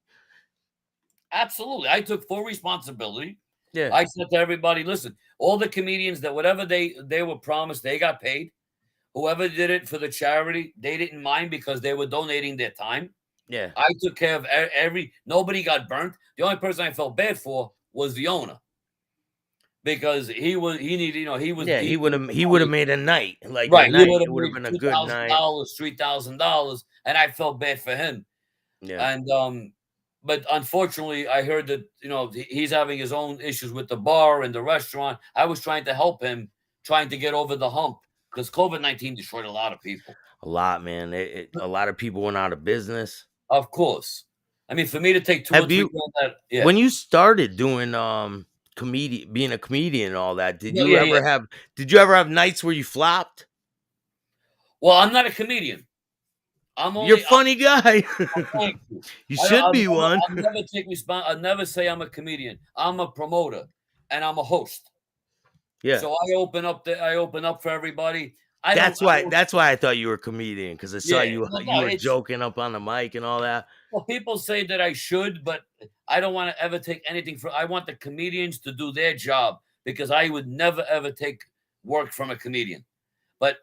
Speaker 2: absolutely. I took full responsibility.
Speaker 1: yeah.
Speaker 2: I said to everybody, listen, all the comedians that whatever they were promised, they got paid. Whoever did it for the charity, they didn't mind because they were donating their time.
Speaker 1: Yeah.
Speaker 2: I took care of every. Nobody got burnt. The only person I felt bad for was the owner because he needed,
Speaker 1: Yeah,
Speaker 2: he needed the
Speaker 1: he would have
Speaker 2: money.
Speaker 1: made a night, like a
Speaker 2: Right, he
Speaker 1: night.
Speaker 2: would
Speaker 1: It
Speaker 2: have
Speaker 1: would have
Speaker 2: made
Speaker 1: been a good night.
Speaker 2: $2,000, $3,000, and I felt bad for him.
Speaker 1: Yeah.
Speaker 2: And but unfortunately, I heard that he's having his own issues with the bar and the restaurant. I was trying to help him, trying to get over the hump because COVID-19 destroyed a lot of people.
Speaker 1: A lot, man. A lot of people went out of business.
Speaker 2: Of course, I mean for me to take two or
Speaker 1: Have
Speaker 2: three
Speaker 1: you
Speaker 2: grand, that yeah,
Speaker 1: when you started doing comedian being a comedian and all that,
Speaker 2: yeah, yeah, yeah.
Speaker 1: did you ever have nights where you flopped?
Speaker 2: Well, I'm not a comedian. I'm
Speaker 1: You're a
Speaker 2: only.
Speaker 1: funny guy.
Speaker 2: Thank you.
Speaker 1: You should be one.
Speaker 2: I'll never take I'll never say I'm a comedian. I'm a promoter and I'm a host.
Speaker 1: Yeah.
Speaker 2: So I open up for everybody. I don't.
Speaker 1: That's why I thought you were a comedian, because I saw
Speaker 2: Yeah. Well,
Speaker 1: you
Speaker 2: no,
Speaker 1: were
Speaker 2: it's
Speaker 1: joking up on the mic and all that.
Speaker 2: well, people say that I should, but I don't want to ever take anything for. I want the comedians to do their job because I would never ever take work from a comedian. But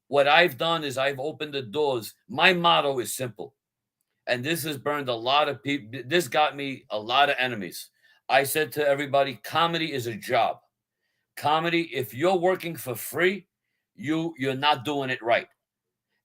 Speaker 2: what I've done is I've opened the doors. My motto is simple, and this has burned a lot of people. This got me a lot of enemies. I said to everybody, comedy is a job. Comedy, if you're working for free, you're not doing it right.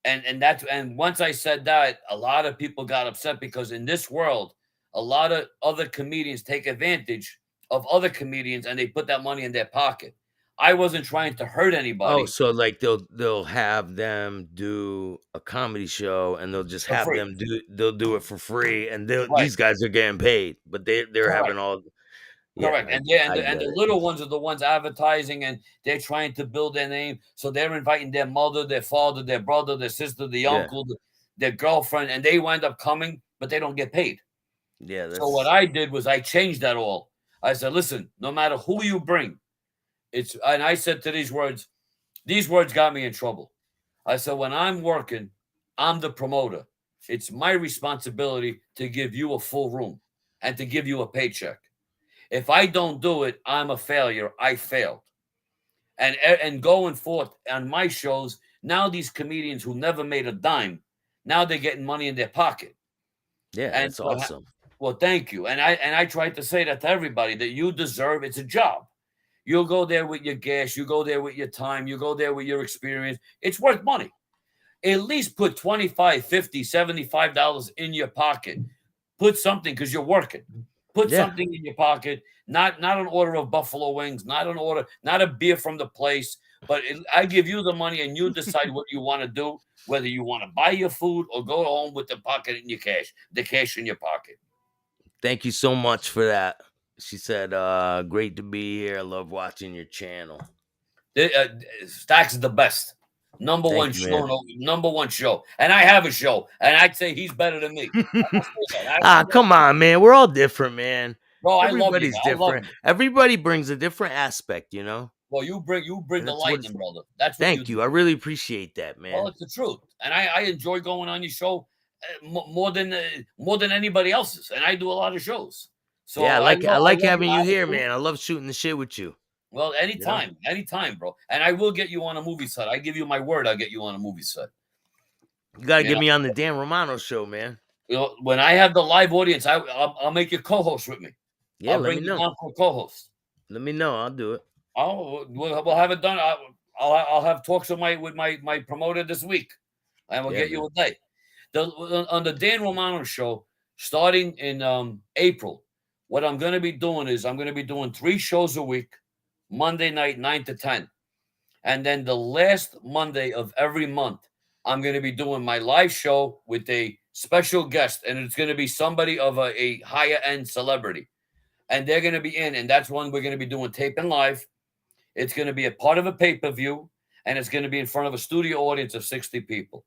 Speaker 2: And once I said that, a lot of people got upset because in this world, a lot of other comedians take advantage of other comedians and they put that money in their pocket. I wasn't trying to hurt
Speaker 1: Oh,
Speaker 2: anybody
Speaker 1: so like they'll have them do a comedy show, and they'll just
Speaker 2: for
Speaker 1: have
Speaker 2: free.
Speaker 1: them they'll do it for free, and
Speaker 2: Right.
Speaker 1: these guys are getting paid, but they're having
Speaker 2: Correct.
Speaker 1: all. Yeah,
Speaker 2: Correct. And yeah,
Speaker 1: I
Speaker 2: and
Speaker 1: get
Speaker 2: the
Speaker 1: it.
Speaker 2: little ones are the ones advertising and they're trying to build their name. So they're inviting their mother, their father, their brother, their sister, the
Speaker 1: Yeah,
Speaker 2: uncle, their girlfriend, and they wind up coming, but they don't get paid.
Speaker 1: yeah,
Speaker 2: So what
Speaker 1: that's
Speaker 2: I did was I changed that all. I said, listen, no matter who you bring, and I said to these words got me in trouble. I said, when I'm working, I'm the promoter. It's my responsibility to give you a full room and to give you a paycheck. If I don't do it, I'm a failure. I failed. And going forth on my shows, now these comedians who never made a dime, now they're getting money in their pocket.
Speaker 1: yeah,
Speaker 2: And
Speaker 1: that's awesome.
Speaker 2: well, thank you. And I tried to say that to everybody that you deserve. It's a job. You'll go there with your gas. You go there with your time. You go there with your experience. It's worth money. At least put 25, 50, $75 in your pocket. Put something because you're working. Put
Speaker 1: Yeah,
Speaker 2: something in your pocket. Not an order of buffalo wings. Not a beer from the place. But I give you the money and you decide what you want to do. Whether you want to buy your food or go home with the pocket in your cash, the cash in your pocket.
Speaker 1: thank you so much for that. She said, "Great to be here. I love watching your channel."
Speaker 2: Staxx is the best. Number
Speaker 1: Thank
Speaker 2: one
Speaker 1: you,
Speaker 2: show,
Speaker 1: man.
Speaker 2: no, number one show. And I have a show, and I'd say he's better than me. I'll say that.
Speaker 1: Ah, come on, man. We're all different, man.
Speaker 2: Bro, I love you,
Speaker 1: Everybody's
Speaker 2: man. I love
Speaker 1: different.
Speaker 2: you.
Speaker 1: Everybody brings a different aspect, you know?
Speaker 2: Well, you bring
Speaker 1: And
Speaker 2: the
Speaker 1: that's what
Speaker 2: lightning,
Speaker 1: it's
Speaker 2: brother. That's what you
Speaker 1: thank
Speaker 2: do.
Speaker 1: you. I really appreciate that,
Speaker 2: Well,
Speaker 1: man.
Speaker 2: it's the truth, and I enjoy going on your show more than anybody else's, and I do a lot of shows.
Speaker 1: Yeah,
Speaker 2: So I
Speaker 1: I
Speaker 2: love I
Speaker 1: like
Speaker 2: love
Speaker 1: having
Speaker 2: your
Speaker 1: you here,
Speaker 2: attitude.
Speaker 1: man. I love shooting the shit with you,
Speaker 2: Well,
Speaker 1: you know?
Speaker 2: anytime, bro. And I will get you on a movie set. I give you my word. I'll get you on a movie set.
Speaker 1: You got to
Speaker 2: You
Speaker 1: get
Speaker 2: know,
Speaker 1: me on the Dan Romano show, man.
Speaker 2: when I have the live audience, I'll make you co-host with me.
Speaker 1: Yeah,
Speaker 2: I'll
Speaker 1: let
Speaker 2: bring
Speaker 1: me
Speaker 2: you
Speaker 1: know.
Speaker 2: down for a co-host.
Speaker 1: Let me know. I'll do it.
Speaker 2: We'll have it done. I'll have talks with my promoter this week, and we'll
Speaker 1: Yeah,
Speaker 2: get you
Speaker 1: man.
Speaker 2: a date. On the Dan Romano show, starting in April, what I'm going to be doing is I'm going to be doing 3 shows a week, Monday night 9 to 10, and then the last Monday of every month, I'm going to be doing my live show with a special guest, and it's going to be somebody of a higher end celebrity, and they're going to be in, and that's when we're going to be doing taping live. It's going to be a part of a pay per view, and it's going to be in front of a studio audience of 60 people.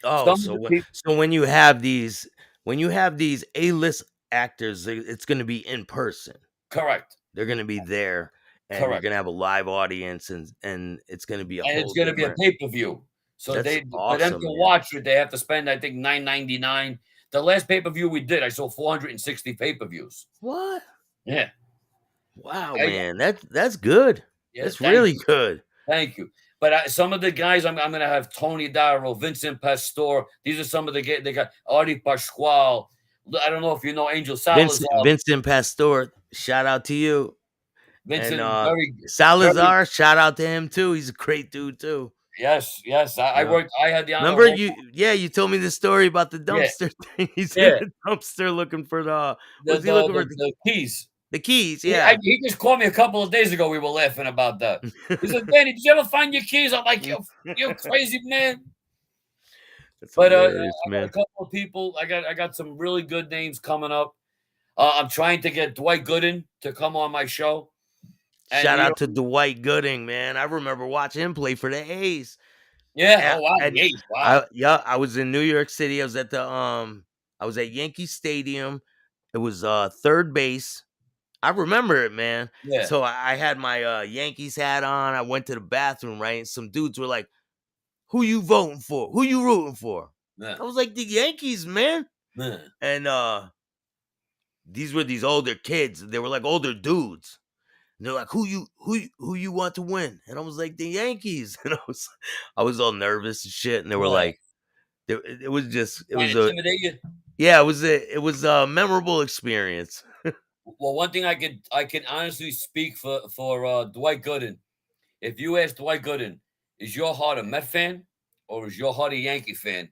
Speaker 1: Oh,
Speaker 2: Some of the people,
Speaker 1: so when you have these A-list actors, it's going to be in person.
Speaker 2: correct,
Speaker 1: They're going to be there, and you're
Speaker 2: correct,
Speaker 1: going to have a live audience, and it's going to be a
Speaker 2: and it's
Speaker 1: whole
Speaker 2: going to be a
Speaker 1: different.
Speaker 2: pay per view. So
Speaker 1: That's
Speaker 2: for them to
Speaker 1: awesome, man.
Speaker 2: watch it, they have to spend I think 9.99. The last pay per view we did, I sold 460 pay per views.
Speaker 1: What?
Speaker 2: Yeah,
Speaker 1: Wow,
Speaker 2: I,
Speaker 1: man. That's good.
Speaker 2: yeah.
Speaker 1: That's really good.
Speaker 2: Thank you. But some of the guys, I'm going to have Tony Darrow, Vincent Pastore. These are some of they got Artie Pasquale. I don't know if you know Angel
Speaker 1: Vincent
Speaker 2: Salazar.
Speaker 1: Vincent Pastore, shout out to you. And
Speaker 2: Vincent, very, very,
Speaker 1: Salazar, shout out to him too. He's a great dude too.
Speaker 2: yes, yes. I
Speaker 1: Yeah.
Speaker 2: worked, I had the honor of
Speaker 1: Remember
Speaker 2: working.
Speaker 1: you told me the story about the
Speaker 2: Yeah,
Speaker 1: dumpster thing. He's in
Speaker 2: yeah.
Speaker 1: the dumpster looking for
Speaker 2: The,
Speaker 1: was he
Speaker 2: the,
Speaker 1: looking for
Speaker 2: the, the keys.
Speaker 1: the keys? Yeah.
Speaker 2: He just called me a couple of days ago. We were laughing about that. He said, Danny, did you ever find your keys? I'm like, you're crazy, man.
Speaker 1: That's
Speaker 2: But I
Speaker 1: hilarious,
Speaker 2: got a
Speaker 1: man.
Speaker 2: couple of people. I got some really good names coming up. I'm trying to get Dwight Gooden to come on my show. And
Speaker 1: Shout out to Dwight Gooding, man. I remember watching him play for the A's.
Speaker 2: yeah,
Speaker 1: And,
Speaker 2: oh wow,
Speaker 1: and
Speaker 2: Yates, wow,
Speaker 1: I was in New York City. I was at Yankee Stadium. It was third base. I remember it, man.
Speaker 2: yeah,
Speaker 1: So I had my Yankees hat on. I went to the bathroom, right? And some dudes were like, "Who you voting for? Who you rooting for?"
Speaker 2: yeah,
Speaker 1: I was like, "The Yankees, man."
Speaker 2: yeah.
Speaker 1: And these were these older kids. They were like older dudes. And they're like, who you want to win?" And I was like, "The Yankees." And I was all nervous and shit. And they were
Speaker 2: Yeah.
Speaker 1: like, it was just, it
Speaker 2: Trying
Speaker 1: was
Speaker 2: to
Speaker 1: a,
Speaker 2: intimidate you.
Speaker 1: yeah, it was a memorable experience.
Speaker 2: Well, one thing I can honestly speak for Dwight Gooden. If you ask Dwight Gooden, is your heart a Met fan or is your heart a Yankee fan?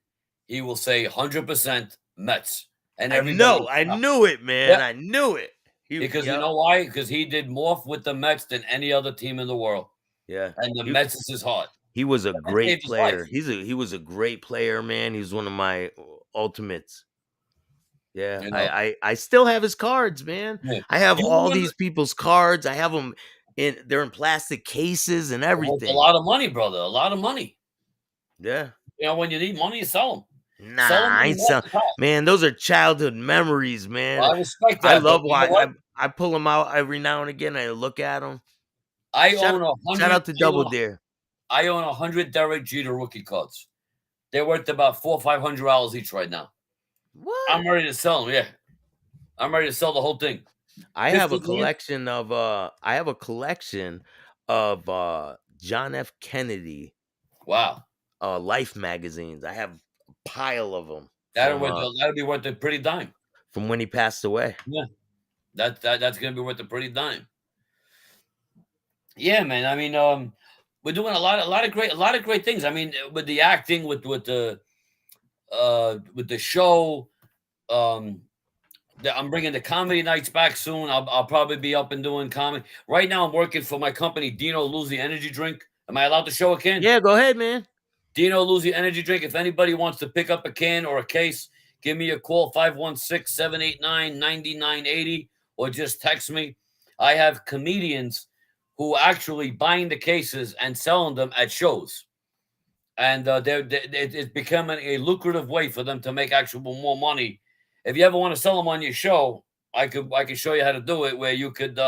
Speaker 2: He will say 100% Mets, and everybody will
Speaker 1: I
Speaker 2: stop.
Speaker 1: knew it, man.
Speaker 2: Yeah,
Speaker 1: I knew it.
Speaker 2: because you
Speaker 1: Yep,
Speaker 2: know why? Because he did more with the Mets than any other team in the world,
Speaker 1: yeah.
Speaker 2: and the
Speaker 1: He
Speaker 2: Mets is his heart.
Speaker 1: he was a
Speaker 2: That
Speaker 1: great
Speaker 2: saved his life.
Speaker 1: player. He was a great player, man. He was one of my ultimates. Yeah,
Speaker 2: You know,
Speaker 1: I still have his cards, man.
Speaker 2: yeah.
Speaker 1: I have
Speaker 2: You
Speaker 1: all
Speaker 2: remember
Speaker 1: these people's cards. I have them they're in plastic cases and
Speaker 2: worth a
Speaker 1: everything.
Speaker 2: lot of money, brother. A lot of money.
Speaker 1: Yeah.
Speaker 2: You know, when you need money, you sell them.
Speaker 1: Nah,
Speaker 2: Sell them
Speaker 1: I
Speaker 2: when
Speaker 1: ain't
Speaker 2: you want
Speaker 1: some
Speaker 2: the cash.
Speaker 1: man. Those are childhood memories,
Speaker 2: Well,
Speaker 1: man.
Speaker 2: I respect
Speaker 1: I
Speaker 2: that, but
Speaker 1: love
Speaker 2: you know
Speaker 1: why
Speaker 2: what?
Speaker 1: I pull them out every now and again. I look at them.
Speaker 2: I
Speaker 1: Shout
Speaker 2: own a
Speaker 1: shout
Speaker 2: hundred.
Speaker 1: out to Double Dare.
Speaker 2: I own 100 Derek Jeter rookie cards. They're worth about $400-500 each right now.
Speaker 1: What?
Speaker 2: I'm ready to sell them. Yeah, I'm ready to sell the whole thing. 50 grand.
Speaker 1: I have a collection of John F. Kennedy
Speaker 2: Wow,
Speaker 1: Life magazines. I have a pile of them
Speaker 2: that'll be worth a pretty dime.
Speaker 1: from when he passed away.
Speaker 2: Yeah, that's gonna be worth a pretty dime. Yeah, man. I mean, we're doing a lot of great things. I mean, with the acting, with the show. Um, I'm bringing the comedy nights back soon. I'll probably be up and doing comedy. Right now, I'm working for my company, Dino Luzzi Energy Drink. Am I allowed to show a can?
Speaker 1: Yeah, go ahead, man.
Speaker 2: Dino Luzzi Energy Drink. If anybody wants to pick up a can or a case, give me a call, 516-789-9980, or just text me. I have comedians who actually buying the cases and selling them at shows. And it's becoming a lucrative way for them to make actual more money. If you ever want to sell them on your show, I could show you how to do it where you could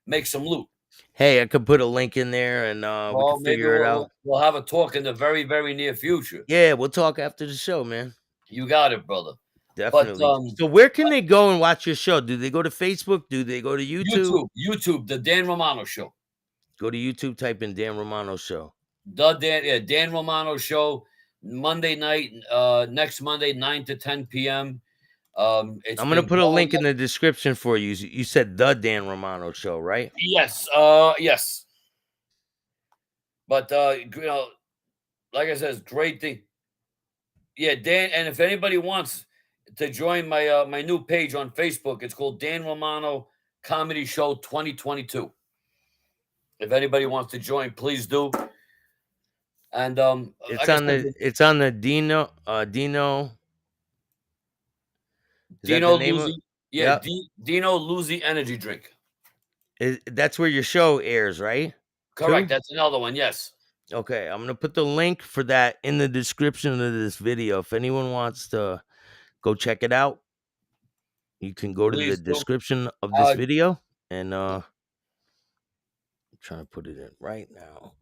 Speaker 2: make some loot.
Speaker 1: Hey, I could put a link in there and we
Speaker 2: Well,
Speaker 1: could
Speaker 2: maybe
Speaker 1: figure it
Speaker 2: we'll, we'll
Speaker 1: out.
Speaker 2: we'll have a talk in the very, very near future.
Speaker 1: Yeah, we'll talk after the show, man.
Speaker 2: You got it, brother. But
Speaker 1: Definitely. So where can they go and watch your show? Do they go to Facebook? Do they go to YouTube?
Speaker 2: YouTube, the Dan Romano Show.
Speaker 1: Go to YouTube, type in Dan Romano Show.
Speaker 2: Dan Romano Show, Monday night, next Monday, 9 to 10 p.m. It's
Speaker 1: I'm gonna
Speaker 2: been
Speaker 1: put a
Speaker 2: blowing
Speaker 1: link in
Speaker 2: up.
Speaker 1: the description for you. You said the Dan Romano Show, right?
Speaker 2: Yes, yes. But like I said, it's great thing. Yeah, Dan. And if anybody wants to join my new page on Facebook, it's called Dan Romano Comedy Show 2022. If anybody wants to join, please do. And like I said,
Speaker 1: It's on the Dino. Is that the
Speaker 2: Dino
Speaker 1: name of?
Speaker 2: Luzzi, yeah,
Speaker 1: Yep.
Speaker 2: Dino Luzzi Energy Drink.
Speaker 1: That's where your show airs, right?
Speaker 2: Correct.
Speaker 1: Too?
Speaker 2: That's another one. Yes.
Speaker 1: Okay, I'm gonna put the link for that in the description of this video. If anyone wants to go check it out, you can go to the
Speaker 2: Please do.
Speaker 1: description of this
Speaker 2: Uh,
Speaker 1: video and I'm trying to put it in right now.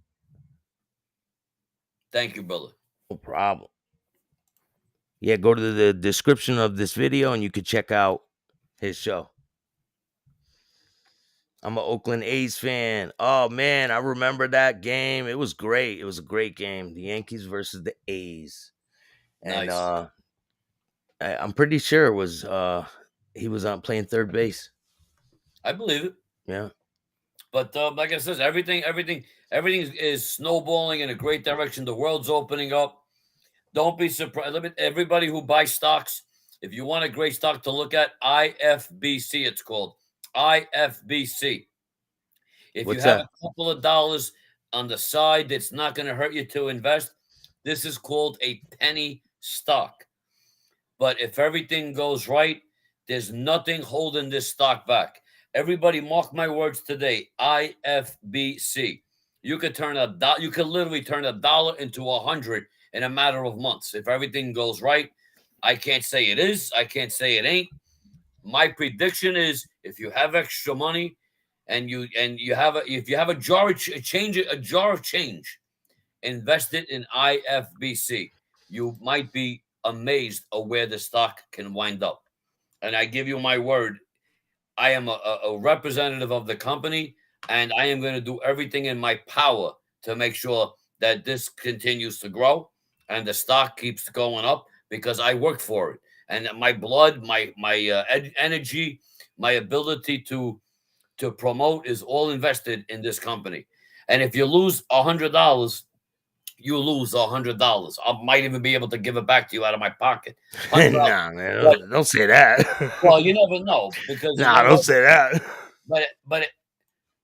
Speaker 2: Thank you, brother.
Speaker 1: No problem. Yeah, go to the description of this video and you can check out his show. I'm an Oakland A's fan. Oh man, I remember that game. It was great. It was a great game. The Yankees versus the A's. And
Speaker 2: Nice.
Speaker 1: I'm pretty sure it was he was on playing third base.
Speaker 2: I believe it.
Speaker 1: Yeah.
Speaker 2: But like I says, everything is snowballing in a great direction. The world's opening up. Don't be surprised. Everybody who buys stocks, if you want a great stock to look at, IFBC, it's called IFBC. If you
Speaker 1: What's
Speaker 2: have a
Speaker 1: that?
Speaker 2: couple of dollars on the side that's not going to hurt you to invest, this is called a penny stock. But if everything goes right, there's nothing holding this stock back. Everybody, mark my words today. IFBC. You could literally turn $1 into 100 in a matter of months if everything goes right. I can't say it is. I can't say it ain't. My prediction is if you have extra money and you have if you have a jar of a jar of change, invest it in IFBC. You might be amazed of where the stock can wind up. And I give you my word, I am a representative of the company, and I am going to do everything in my power to make sure that this continues to grow and the stock keeps going up because I work for it. And my blood, my energy, my ability to promote is all invested in this company. And if you lose $100, you lose $100. I might even be able to give it back to you out of my pocket. $100.
Speaker 1: Nah, man,
Speaker 2: But
Speaker 1: don't say that.
Speaker 2: well, you never know because you
Speaker 1: Nah,
Speaker 2: know
Speaker 1: don't
Speaker 2: what.
Speaker 1: say that.
Speaker 2: But but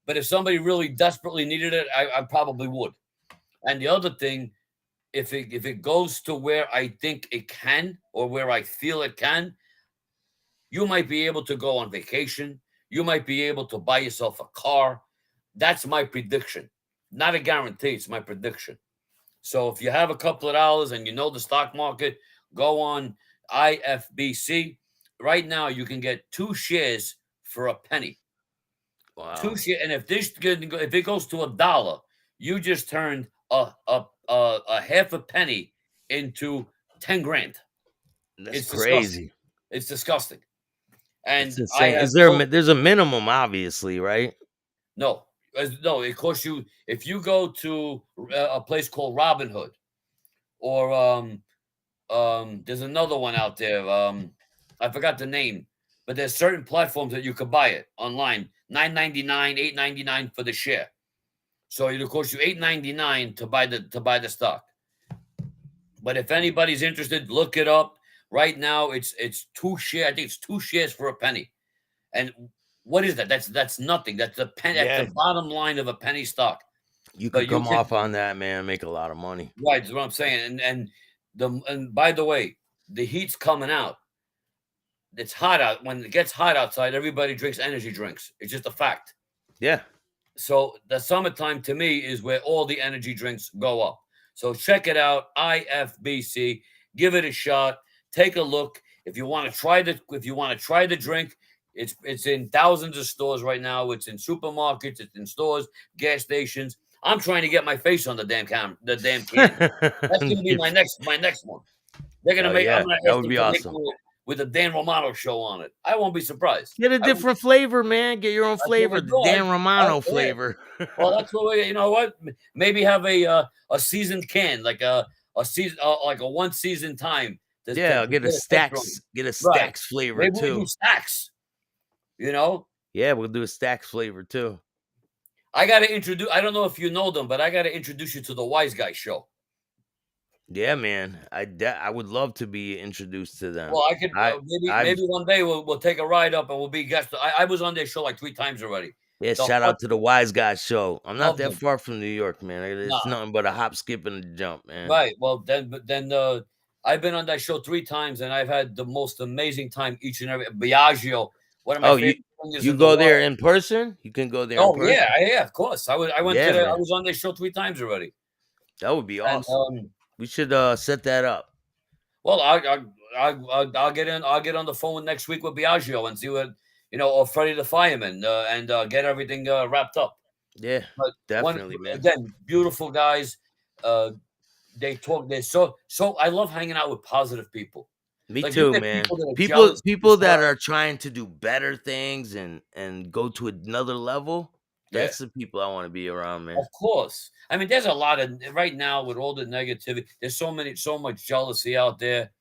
Speaker 2: but if somebody really desperately needed it, I probably would. And the other thing, if it goes to where I think it can or where I feel it can, you might be able to go on vacation. You might be able to buy yourself a car. That's my prediction. Not a guarantee. It's my prediction. So if you have a couple of dollars and you know the stock market, go on IFBC. Right now, you can get 2 shares for a penny. Two
Speaker 1: Wow,
Speaker 2: shares, and if it goes to $1, you just turned a half a penny into 10 grand.
Speaker 1: that's
Speaker 2: It's disgusting.
Speaker 1: crazy.
Speaker 2: It's disgusting.
Speaker 1: It's
Speaker 2: And I
Speaker 1: insane.
Speaker 2: have
Speaker 1: Is there?
Speaker 2: no
Speaker 1: There's a minimum, obviously, right?
Speaker 2: no no. It costs you if you go to a place called Robinhood or there's another one out there. I forgot the name, but there's certain platforms that you could buy it online. 9.99, 8.99 for the share. So it'll cost you 8.99 to buy the stock. But if anybody's interested, look it up. Right now, it's 2 share. I think it's 2 shares for a penny. And what is that? That's nothing. That's the pen. That's
Speaker 1: Yeah,
Speaker 2: the bottom line of a penny stock.
Speaker 1: you could
Speaker 2: But you
Speaker 1: come
Speaker 2: can
Speaker 1: off on that, man. Make a lot of money.
Speaker 2: right. Is what I'm saying. And by the way, the heat's coming out. It's hot out. When it gets hot outside, everybody drinks energy drinks. It's just a fact.
Speaker 1: Yeah,
Speaker 2: So the summertime to me is where all the energy drinks go up. So check it out, IFBC. Give it a shot. Take a look. If you want to try the drink, it's in thousands of stores right now. It's in supermarkets. It's in stores, gas stations. I'm trying to get my face on the damn can. That's going to be my next one. They're gonna
Speaker 1: oh
Speaker 2: make. I'm
Speaker 1: yeah,
Speaker 2: gonna
Speaker 1: that
Speaker 2: ask
Speaker 1: would
Speaker 2: them
Speaker 1: be
Speaker 2: to make
Speaker 1: awesome.
Speaker 2: one with a Dan Romano show on it. I won't be surprised.
Speaker 1: Get a
Speaker 2: I won't,
Speaker 1: different flavor, man. Get your own
Speaker 2: that's what
Speaker 1: flavor,
Speaker 2: we're
Speaker 1: the
Speaker 2: doing.
Speaker 1: Dan Romano
Speaker 2: Yeah.
Speaker 1: flavor.
Speaker 2: Well, that's what we. You know what? Maybe have a seasoned can, like a season, like a one season time to
Speaker 1: Yeah, I'll
Speaker 2: get a test run.
Speaker 1: get a
Speaker 2: Right.
Speaker 1: Staxx flavor
Speaker 2: Maybe we do
Speaker 1: too.
Speaker 2: stacks. You know,
Speaker 1: Yeah, we'll do a Staxx flavor too.
Speaker 2: I got to introduce. I don't know if you know them, but I got to introduce you to the Wise Guy Show.
Speaker 1: Yeah, man. I would love to be introduced to them.
Speaker 2: Well, I could maybe
Speaker 1: I've
Speaker 2: maybe one day we'll take a ride up and we'll be guests. I was on their show like 3 times already.
Speaker 1: Yeah,
Speaker 2: The
Speaker 1: shout
Speaker 2: fun,
Speaker 1: out to the Wise Guy Show. I'm not
Speaker 2: love
Speaker 1: that
Speaker 2: them.
Speaker 1: far from New York, man. It's
Speaker 2: Nah,
Speaker 1: nothing but a hop, skip, and a jump, man.
Speaker 2: right. Well, then I've been on that show 3 times, and I've had the most amazing time each and every. Biagio, one of my
Speaker 1: Oh,
Speaker 2: favorite singers
Speaker 1: you
Speaker 2: in the
Speaker 1: go there
Speaker 2: world.
Speaker 1: in person? You can go there in
Speaker 2: Oh yeah,
Speaker 1: person?
Speaker 2: yeah, of course. I went to
Speaker 1: Yeah,
Speaker 2: I
Speaker 1: man.
Speaker 2: was on their show 3 times already,
Speaker 1: That would be
Speaker 2: and
Speaker 1: awesome. We should set that up.
Speaker 2: well, I'll get in. I'll get on the phone next week with Biagio and see what or Freddie the Fireman, and get everything wrapped up.
Speaker 1: Yeah,
Speaker 2: But one
Speaker 1: definitely, man.
Speaker 2: again, beautiful guys. Uh, they talk. They're so. I love hanging out with positive people.
Speaker 1: Me
Speaker 2: Like you
Speaker 1: too,
Speaker 2: get
Speaker 1: man.
Speaker 2: people that are
Speaker 1: People
Speaker 2: jealous of your
Speaker 1: people that
Speaker 2: style.
Speaker 1: are trying to do better things and go to another level,
Speaker 2: Yeah.
Speaker 1: that's the people I want to be around, man.
Speaker 2: Of course. I mean, there's a lot of right now with all the negativity. There's so much jealousy out there,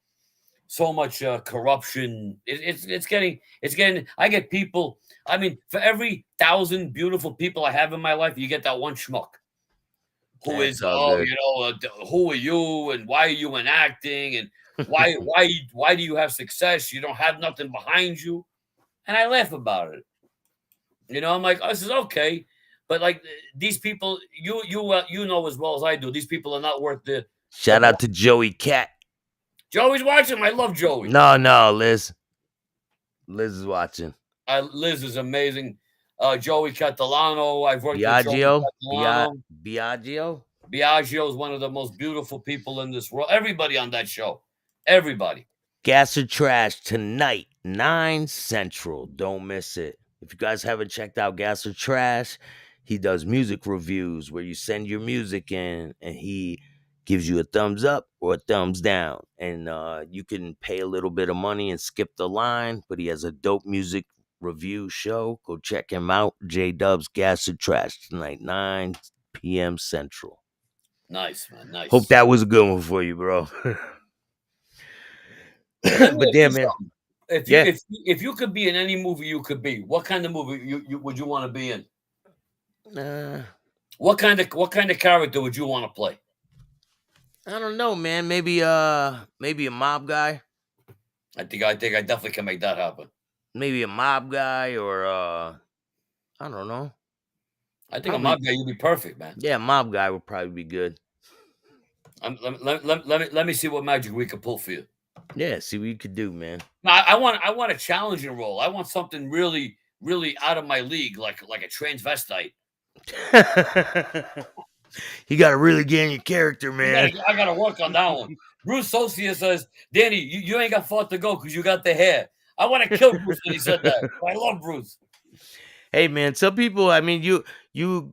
Speaker 2: so much corruption. It's getting. I get people. I mean, for every 1,000 beautiful people I have in my life, you get that one schmuck who
Speaker 1: That's
Speaker 2: is,
Speaker 1: all
Speaker 2: oh,
Speaker 1: good.
Speaker 2: who are you and why are you in acting and why do you have success? You don't have nothing behind you, and I laugh about it. I'm like, oh, this is okay. But like these people, you know as well as I do, these people are not worth the
Speaker 1: Shout
Speaker 2: blood.
Speaker 1: out to Joey Cat.
Speaker 2: Joey's watching. I love Joey.
Speaker 1: No, no, Liz. Liz is watching.
Speaker 2: Liz is amazing. Joey Catalano. I've worked with Joey
Speaker 1: Biagio,
Speaker 2: Catalano.
Speaker 1: Biagio.
Speaker 2: Biagio is one of the most beautiful people in this world. Everybody on that show. Everybody.
Speaker 1: Gas or Trash tonight, 9 Central. Don't miss it. If you guys haven't checked out Gas or Trash, he does music reviews where you send your music in and he gives you a thumbs up or a thumbs down. And you can pay a little bit of money and skip the line, but he has a dope music review show. Go check him out. J Dubs Gas or Trash tonight, 9 p.m. Central.
Speaker 2: Nice, man.
Speaker 1: Hope
Speaker 2: Nice.
Speaker 1: that was a good one for you, bro.
Speaker 2: Let me
Speaker 1: But
Speaker 2: ask you
Speaker 1: damn, man.
Speaker 2: something. If you
Speaker 1: Yeah.
Speaker 2: if you could be in any movie you could be, what kind of movie you would you want to be in?
Speaker 1: Uh,
Speaker 2: What kind of character would you want to play?
Speaker 1: I don't know, man. Maybe a mob guy.
Speaker 2: I think I definitely can make that happen.
Speaker 1: Maybe a mob guy or I don't know.
Speaker 2: I think a
Speaker 1: Probably
Speaker 2: mob guy, you'd be perfect, man.
Speaker 1: yeah, mob guy would probably be good.
Speaker 2: Let me see what magic we can pull for you.
Speaker 1: Yeah, see what you could do, man.
Speaker 2: No, I want a challenging role. I want something really, really out of my league, like a transvestite.
Speaker 1: You gotta really get in your character, man.
Speaker 2: I gotta work on that one. Bruce Socia says, Danny, you ain't got far to go because you got the hair. I want to kill Bruce when he said that. But I love Bruce.
Speaker 1: Hey man, some people, I mean, you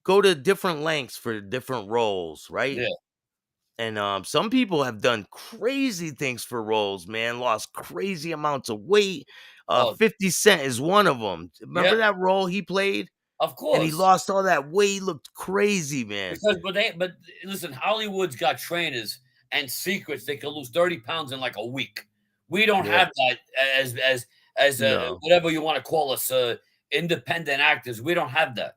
Speaker 1: go to different lengths for different roles, right?
Speaker 2: Yeah.
Speaker 1: And some people have done crazy things for roles, man. Lost crazy amounts of weight.
Speaker 2: Oh,
Speaker 1: 50 Cent is one of them.
Speaker 2: yeah.
Speaker 1: Remember that role he played?
Speaker 2: Of
Speaker 1: And he
Speaker 2: course.
Speaker 1: lost all that weight. He looked crazy, man.
Speaker 2: But listen, Hollywood's got trainers and secrets. They can lose 30 pounds in like a week. We don't
Speaker 1: Yeah.
Speaker 2: have that as
Speaker 1: No.
Speaker 2: whatever you want to call us, independent actors. We don't have that.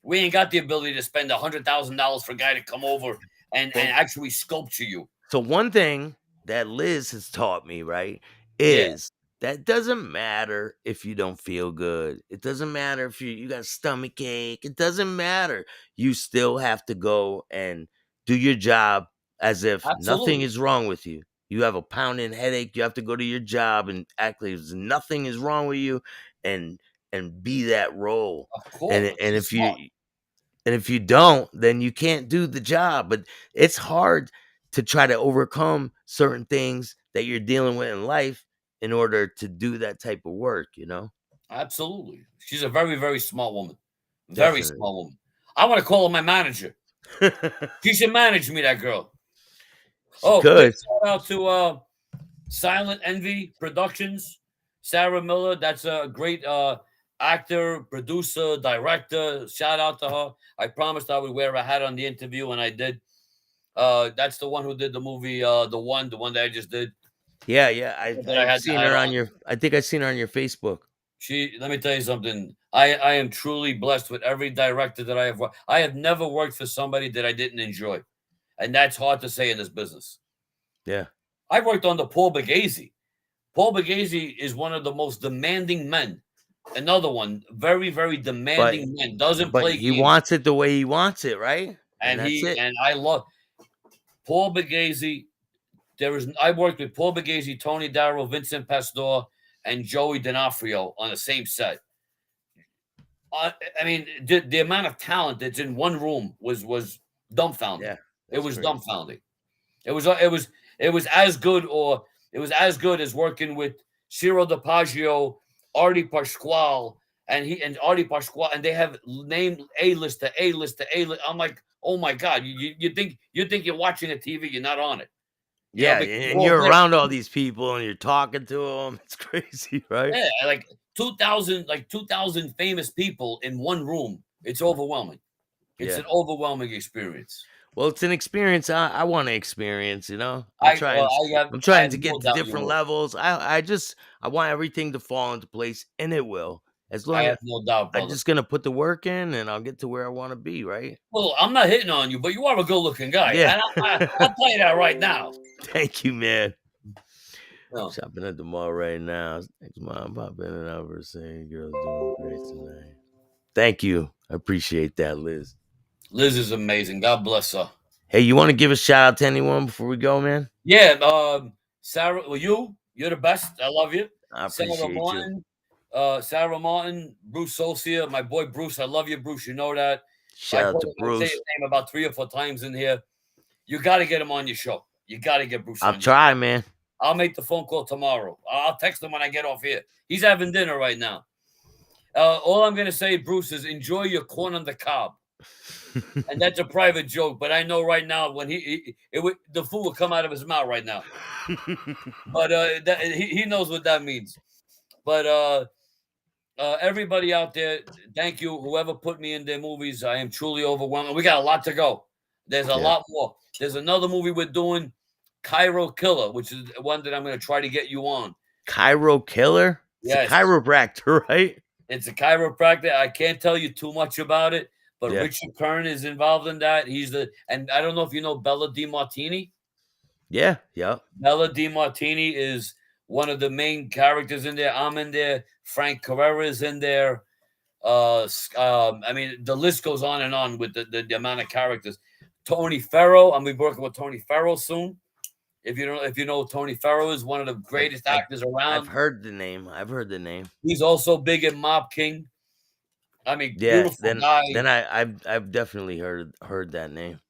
Speaker 2: We ain't got the ability to spend $100,000 for a guy to come over and
Speaker 1: So
Speaker 2: actually sculpture you.
Speaker 1: so one thing that Liz has taught me, right,
Speaker 2: Yeah,
Speaker 1: is that doesn't matter if you don't feel good. It doesn't matter if you got a stomach ache. It doesn't matter. You still have to go and do your job as if nothing
Speaker 2: absolutely.
Speaker 1: is wrong with you. You have a pounding headache, you have to go to your job and act like nothing is wrong with you and be that role.
Speaker 2: Of
Speaker 1: And
Speaker 2: course.
Speaker 1: and
Speaker 2: It's
Speaker 1: if
Speaker 2: smart.
Speaker 1: you don't, then you can't do the job. But it's hard to try to overcome certain things that you're dealing with in life in order to do that type of work, you know?
Speaker 2: Absolutely. She's a very, very smart woman. Very
Speaker 1: Definitely.
Speaker 2: smart woman. I want to call her my manager. She should manage me, that girl.
Speaker 1: She
Speaker 2: Oh, quick
Speaker 1: could.
Speaker 2: shout out to Silent Envy Productions, Sarah Miller. That's a great actor, producer, director. Shout out to her. I promised I would wear a hat on the interview, and I did. That's the one who did the movie, the one that I just did.
Speaker 1: Yeah, yeah.
Speaker 2: That I
Speaker 1: I've
Speaker 2: had the
Speaker 1: seen
Speaker 2: hat
Speaker 1: her
Speaker 2: on.
Speaker 1: on your I think I've seen her on your Facebook.
Speaker 2: Let me tell you something. I am truly blessed with every director that I have. I have never worked for somebody that I didn't enjoy, and that's hard to say in this business.
Speaker 1: Yeah.
Speaker 2: I worked under Paul Bagazy. Paul Bagazy is one of the most demanding men. Another one, very, very
Speaker 1: But
Speaker 2: demanding man. Doesn't
Speaker 1: but
Speaker 2: play
Speaker 1: he
Speaker 2: games,
Speaker 1: wants it the way he wants it, right? And
Speaker 2: and
Speaker 1: that's
Speaker 2: he
Speaker 1: it.
Speaker 2: and I love Paul Bagazy. I worked with Paul Bagazy, Tony Darrow, Vincent Pastore, and Joey D'Onofrio on the same set. I mean, the amount of talent that's in one room was dumbfounding.
Speaker 1: Yeah.
Speaker 2: It
Speaker 1: That's
Speaker 2: was
Speaker 1: crazy.
Speaker 2: dumbfounding. It was as good, or it was as good as working with Ciro DiPaggio, Artie Pasquale, and Artie Pasquale, and they have named A list to A list to A list. I'm like, oh my god, you think you're watching a TV, you're not on it.
Speaker 1: Yeah,
Speaker 2: make the
Speaker 1: and
Speaker 2: world
Speaker 1: you're
Speaker 2: better.
Speaker 1: around all these people and you're talking to them. It's crazy, right?
Speaker 2: Yeah, like 2,000 famous people in one room. It's overwhelming. It's
Speaker 1: Yeah.
Speaker 2: an overwhelming experience.
Speaker 1: Well, it's an experience I want to experience, you know. I'm
Speaker 2: I
Speaker 1: trying
Speaker 2: have
Speaker 1: to
Speaker 2: no
Speaker 1: get to
Speaker 2: doubt you
Speaker 1: different
Speaker 2: will.
Speaker 1: levels. I want everything to fall into place, and it will. As
Speaker 2: I
Speaker 1: long as
Speaker 2: have no doubt,
Speaker 1: I'm
Speaker 2: brother.
Speaker 1: just gonna put the work in, and I'll get to where I want to be, right?
Speaker 2: Well, I'm not hitting on you, but you are a good-looking guy,
Speaker 1: Yeah.
Speaker 2: and I'll tell you that right now.
Speaker 1: Thank you, man.
Speaker 2: No,
Speaker 1: Shopping at the mall right now. Next mom pop in and out for saying girls doing great tonight. Thank you. I appreciate that, Liz.
Speaker 2: Liz is amazing. God bless her.
Speaker 1: Hey, you want to give a shout out to anyone before we go, man?
Speaker 2: Yeah, Sarah, well, you're the best. I love you.
Speaker 1: I
Speaker 2: Sarah
Speaker 1: appreciate you.
Speaker 2: Martin, Bruce Socia, my boy Bruce. I love you, Bruce. You know that. I
Speaker 1: Shout out to
Speaker 2: probably might say his
Speaker 1: Bruce.
Speaker 2: name about 3 or 4 times in here. You got to get him on your show. You got to get Bruce
Speaker 1: I'll
Speaker 2: on your show.
Speaker 1: try, man.
Speaker 2: I'll make the phone call tomorrow. I'll text him when I get off here. He's having dinner right now. All I'm gonna say, Bruce, is enjoy your corn on the cob, and that's a private joke. But I know right now when the food will come out of his mouth right now. But he knows what that means. But everybody out there, thank you. Whoever put me in their movies, I am truly overwhelmed. We got a lot to go. There's a
Speaker 1: Yeah.
Speaker 2: lot more. There's another movie we're doing, Cairo Killer, which is one that I'm going to try to get you on.
Speaker 1: Cairo Killer? It's
Speaker 2: Yes.
Speaker 1: a chiropractor, right?
Speaker 2: It's a chiropractor. I can't tell you too much about it, but
Speaker 1: Yeah.
Speaker 2: Richard Kern is involved in that. And I don't know if you know Bella DiMartini.
Speaker 1: Yeah. Yep.
Speaker 2: Bella DiMartini is one of the main characters in there. I'm in there. Frank Carrera is in there. I mean, the list goes on and on with the amount of characters. Tony Farrow. I'm gonna be working with Tony Farrow soon. If you know Tony Farrow is one of the greatest actors around.
Speaker 1: I've heard the name.
Speaker 2: He's also big in Mob King. I mean,
Speaker 1: Yeah.
Speaker 2: beautiful guy.
Speaker 1: Then I've definitely heard that name.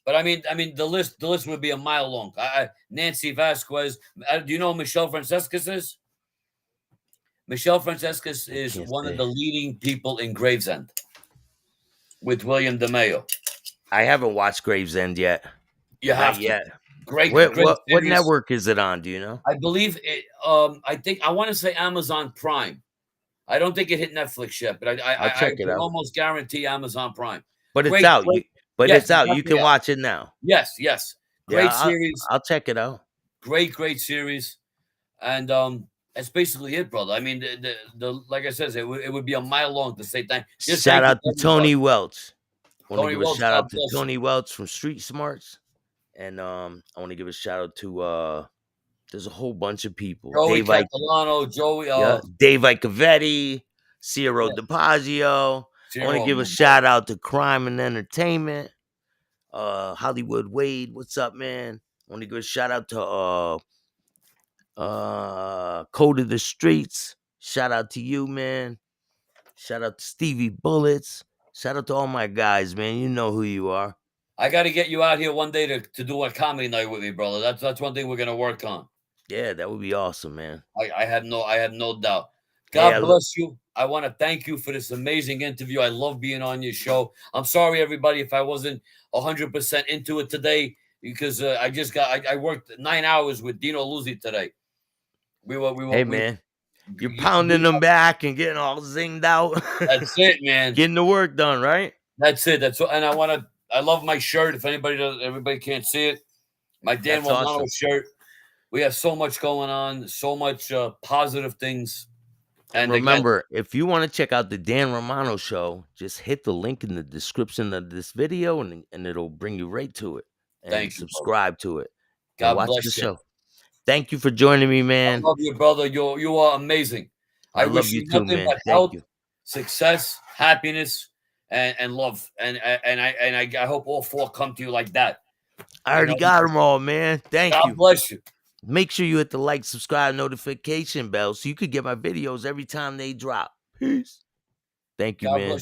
Speaker 2: But I mean, the list would be a mile long. Nancy Vasquez. Do you know who Michelle Francescus is? Michelle Francescus is one of the leading people in Gravesend with William DeMeo.
Speaker 1: I haven't watched Gravesend yet.
Speaker 2: You have to.
Speaker 1: Yet.
Speaker 2: Great.
Speaker 1: What network is it on? Do you know?
Speaker 2: I believe it. I want to say Amazon Prime. I don't think it hit Netflix yet, but
Speaker 1: I'll check it
Speaker 2: can
Speaker 1: out.
Speaker 2: almost guarantee Amazon Prime.
Speaker 1: But it's out. It's out. You can watch it now.
Speaker 2: Yes. Great series.
Speaker 1: I'll check it out.
Speaker 2: Great series. And that's basically it, brother. I mean, the like I said, it would be a mile long to say thank.
Speaker 1: Shout out to Tony Welch. I want to give a shout out to Tony Welch from Street Smarts, and I want to give a shout out to there's a whole bunch of people.
Speaker 2: Joey Catalano,
Speaker 1: Dave Icavetti, Ciro DiPaggio. I want to give a shout out to Crime and Entertainment. Hollywood Wade, what's up, man? I want to give a shout out to Code of the Streets. Shout out to you, man. Shout out to Stevie Bullets. Shout out to all my guys, man. You know who you are.
Speaker 2: I got to get you out here one day to do a comedy night with me, brother. That's one thing we're gonna work on.
Speaker 1: Yeah, that would be awesome, man.
Speaker 2: I have no doubt. God bless you. I want to thank you for this amazing interview. I love being on your show. I'm sorry, everybody, if I wasn't 100% into it today because I worked 9 hours with Dino Luzzi today.
Speaker 1: Hey, man. You're pounding them back and getting all zinged out.
Speaker 2: That's it, man.
Speaker 1: Getting the work done, right?
Speaker 2: That's it. And I love my shirt. If everybody can't see it, my Dan Romano shirt. We have so much going on, so much positive things.
Speaker 1: And remember, if you want to check out the Dan Romano Show, just hit the link in the description of this video, and it'll bring you right to it. And subscribe to it.
Speaker 2: God bless you.
Speaker 1: Show. Thank you for joining me, man.
Speaker 2: I love you, brother. You are amazing.
Speaker 1: I wish you nothing too, man.
Speaker 2: but health, success, happiness, and love. And I hope all four come to you like that.
Speaker 1: I already got them all, man. Thank you.
Speaker 2: God bless you.
Speaker 1: Make sure you hit the like, subscribe, notification bell so you could get my videos every time they drop. Peace. Thank you, man.